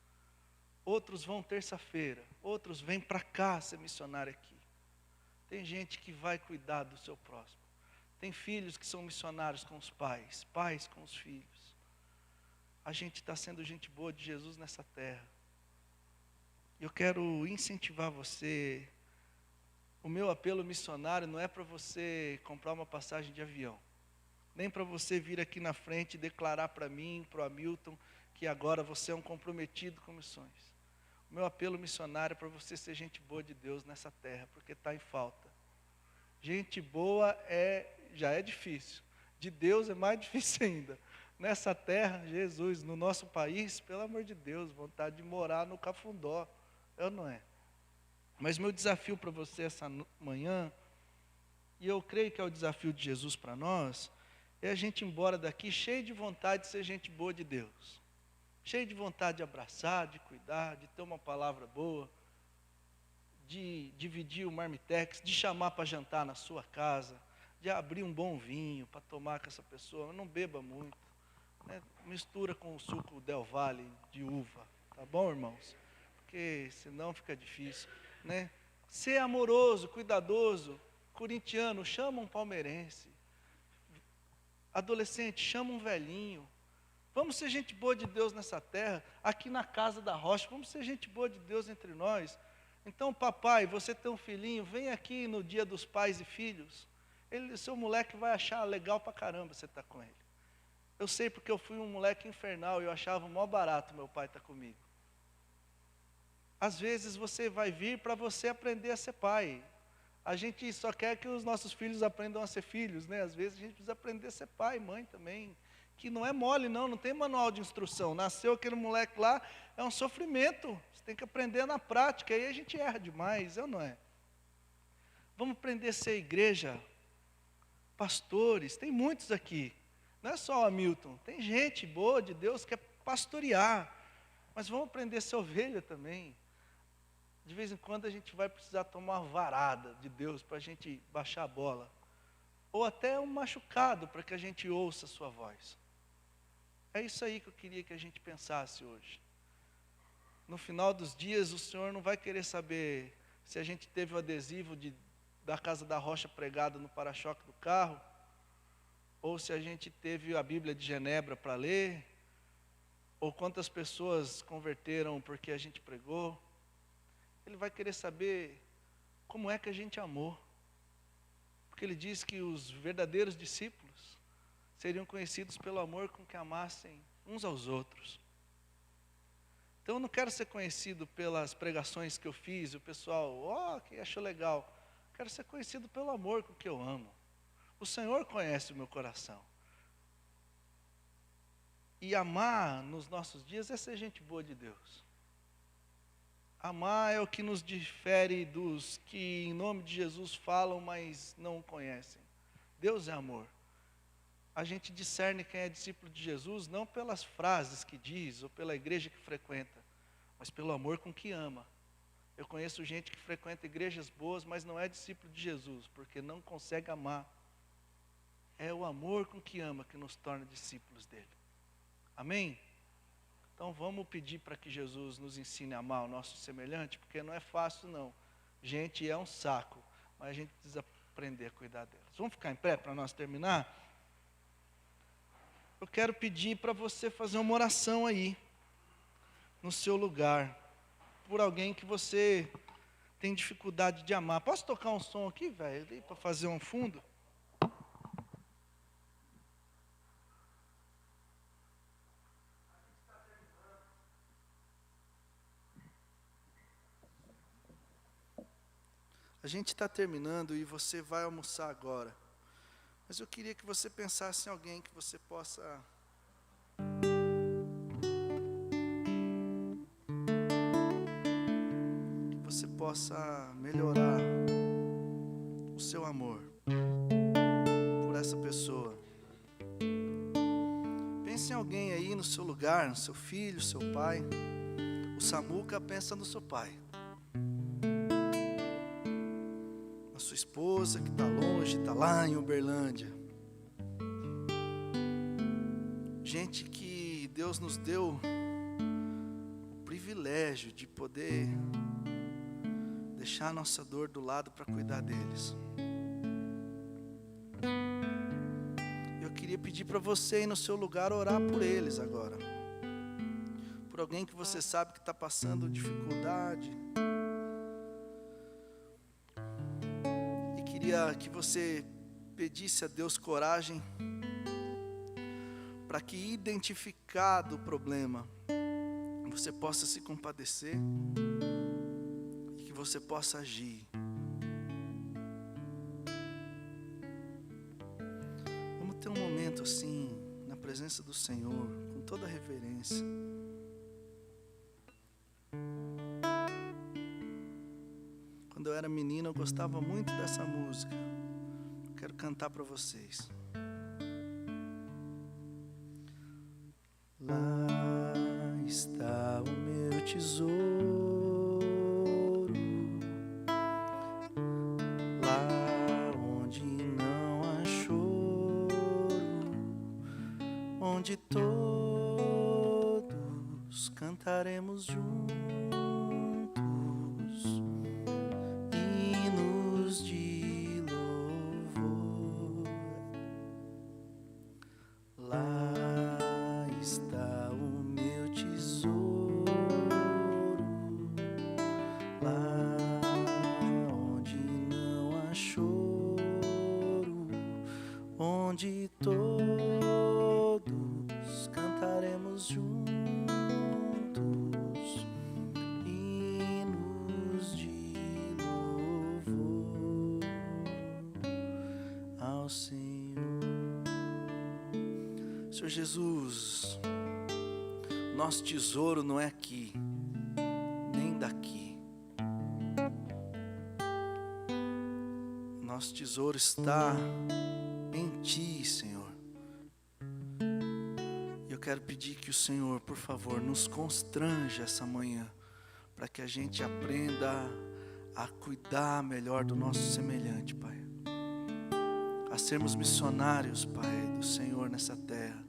Speaker 1: Outros vão terça-feira. Outros vêm para cá ser missionário aqui. Tem gente que vai cuidar do seu próximo. Tem filhos que são missionários com os pais. Pais com os filhos. A gente está sendo gente boa de Jesus nessa terra. Eu quero incentivar você. O meu apelo missionário não é para você comprar uma passagem de avião. Nem para você vir aqui na frente e declarar para mim, para o Hamilton, que agora você é um comprometido com missões. O meu apelo missionário é para você ser gente boa de Deus nessa terra, porque está em falta. Gente boa já é difícil. De Deus é mais difícil ainda. Nessa terra, Jesus, no nosso país, pelo amor de Deus, vontade de morar no Cafundó. Eu não é. Mas meu desafio para você essa manhã, e eu creio que é o desafio de Jesus para nós, é a gente ir embora daqui cheio de vontade de ser gente boa de Deus. Cheio de vontade de abraçar, de cuidar, de ter uma palavra boa, de dividir o marmitex, de chamar para jantar na sua casa, de abrir um bom vinho para tomar com essa pessoa. Não beba muito, né? Mistura com o suco Del Valle de uva, tá bom, irmãos? Porque senão fica difícil, né? Ser amoroso, cuidadoso. Corintiano, chama um palmeirense. Adolescente, chama um velhinho. Vamos ser gente boa de Deus nessa terra, aqui na casa da rocha, vamos ser gente boa de Deus entre nós. Então, papai, você tem um filhinho, vem aqui no dia dos pais e filhos. Seu moleque vai achar legal pra caramba você estar com ele. Eu sei porque eu fui um moleque infernal e eu achava mó barato meu pai estar comigo. Às vezes você vai vir para você aprender a ser pai. A gente só quer que os nossos filhos aprendam a ser filhos, né? Às vezes a gente precisa aprender a ser pai e mãe também. Que não é mole não tem manual de instrução. Nasceu aquele moleque lá, é um sofrimento. Você tem que aprender na prática, aí a gente erra demais, não é? Vamos aprender a ser igreja, pastores, tem muitos aqui. Não é só o Hamilton, tem gente boa de Deus que quer pastorear. Mas vamos aprender a ser ovelha também. De vez em quando a gente vai precisar tomar uma varada de Deus para a gente baixar a bola. Ou até um machucado para que a gente ouça a sua voz. É isso aí que eu queria que a gente pensasse hoje. No final dos dias, o Senhor não vai querer saber se a gente teve o adesivo da Casa da Rocha pregado no para-choque do carro, ou se a gente teve a Bíblia de Genebra para ler, ou quantas pessoas converteram porque a gente pregou. Ele vai querer saber como é que a gente amou. Porque ele diz que os verdadeiros discípulos seriam conhecidos pelo amor com que amassem uns aos outros. Então eu não quero ser conhecido pelas pregações que eu fiz, o pessoal, que achou legal. Quero ser conhecido pelo amor com que eu amo. O Senhor conhece o meu coração. E amar nos nossos dias é ser gente boa de Deus. Amar é o que nos difere dos que em nome de Jesus falam, mas não o conhecem. Deus é amor. A gente discerne quem é discípulo de Jesus não pelas frases que diz ou pela igreja que frequenta, mas pelo amor com que ama. Eu conheço gente que frequenta igrejas boas, mas não é discípulo de Jesus, porque não consegue amar. É o amor com que ama que nos torna discípulos dele. Amém? Então vamos pedir para que Jesus nos ensine a amar o nosso semelhante, porque não é fácil não. Gente, é um saco, mas a gente precisa aprender a cuidar delas. Vamos ficar em pé para nós terminar? Eu quero pedir para você fazer uma oração aí, no seu lugar, por alguém que você tem dificuldade de amar. Posso tocar um som aqui, velho, para fazer um fundo? A gente está terminando e você vai almoçar agora. Mas eu queria que você pensasse em alguém que você possa melhorar o seu amor por essa pessoa. Pense em alguém aí no seu lugar, no seu filho, seu pai. O Samuca pensa no seu pai, na sua esposa que está longe, está lá em Uberlândia. Gente que Deus nos deu o privilégio de poder deixar a nossa dor do lado para cuidar deles. Eu queria pedir para você aí no seu lugar orar por eles agora. Por alguém que você sabe que está passando dificuldade. E queria que você pedisse a Deus coragem para que, identificado o problema, você possa se compadecer e que você possa agir. Vamos ter um momento assim, na presença do Senhor, com toda a reverência. Quando eu era menino, eu gostava muito dessa música. Eu quero cantar para vocês. Lá está o meu tesouro, lá onde não há choro, onde todos cantaremos juntos hinos de louvor. Lá está o meu tesouro, lá onde não há choro, onde todos cantaremos juntos hinos de louvor ao Senhor. Senhor Jesus, nosso tesouro não é aqui, nem daqui. Nosso tesouro está em Ti, Senhor. E eu quero pedir que o Senhor, por favor, nos constranja essa manhã, para que a gente aprenda a cuidar melhor do nosso semelhante, Pai. A sermos missionários, Pai, do Senhor nessa terra.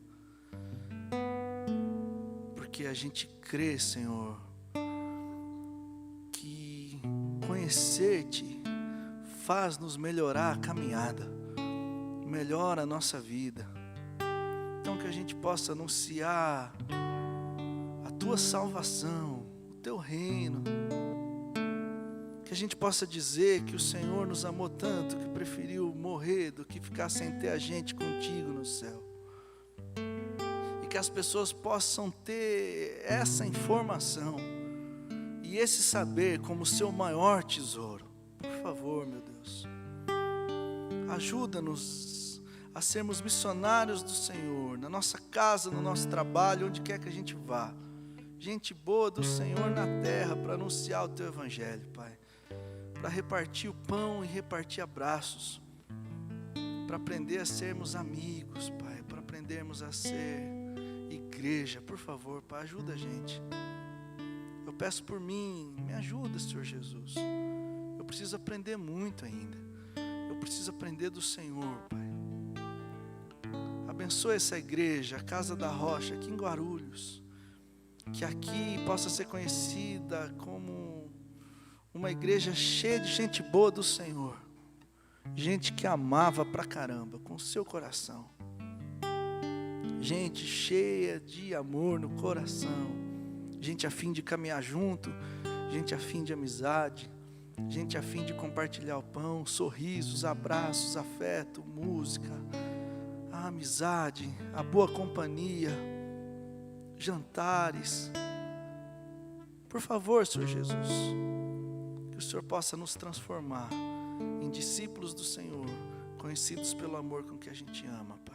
Speaker 1: Porque a gente crê, Senhor, que conhecer-te faz-nos melhorar a caminhada, melhora a nossa vida. Então que a gente possa anunciar a Tua salvação, o Teu reino. Que a gente possa dizer que o Senhor nos amou tanto que preferiu morrer do que ficar sem ter a gente contigo no céu. Que as pessoas possam ter essa informação e esse saber como seu maior tesouro. Por favor, meu Deus, ajuda-nos a sermos missionários do Senhor, na nossa casa, no nosso trabalho, onde quer que a gente vá. Gente boa do Senhor na terra para anunciar o Teu Evangelho, Pai. Para repartir o pão e repartir abraços. Para aprender a sermos amigos, Pai. Para aprendermos a ser igreja. Por favor, Pai, ajuda a gente. Eu peço por mim, me ajuda, Senhor Jesus. Eu preciso aprender muito ainda. Eu preciso aprender do Senhor, Pai. Abençoa essa igreja, a Casa da Rocha, aqui em Guarulhos. Que aqui possa ser conhecida como uma igreja cheia de gente boa do Senhor. Gente que amava pra caramba, com o seu coração. Gente cheia de amor no coração. Gente a fim de caminhar junto. Gente a fim de amizade. Gente a fim de compartilhar o pão. Sorrisos, abraços, afeto, música. A amizade, a boa companhia. Jantares. Por favor, Senhor Jesus, que o Senhor possa nos transformar em discípulos do Senhor, conhecidos pelo amor com que a gente ama, Pai.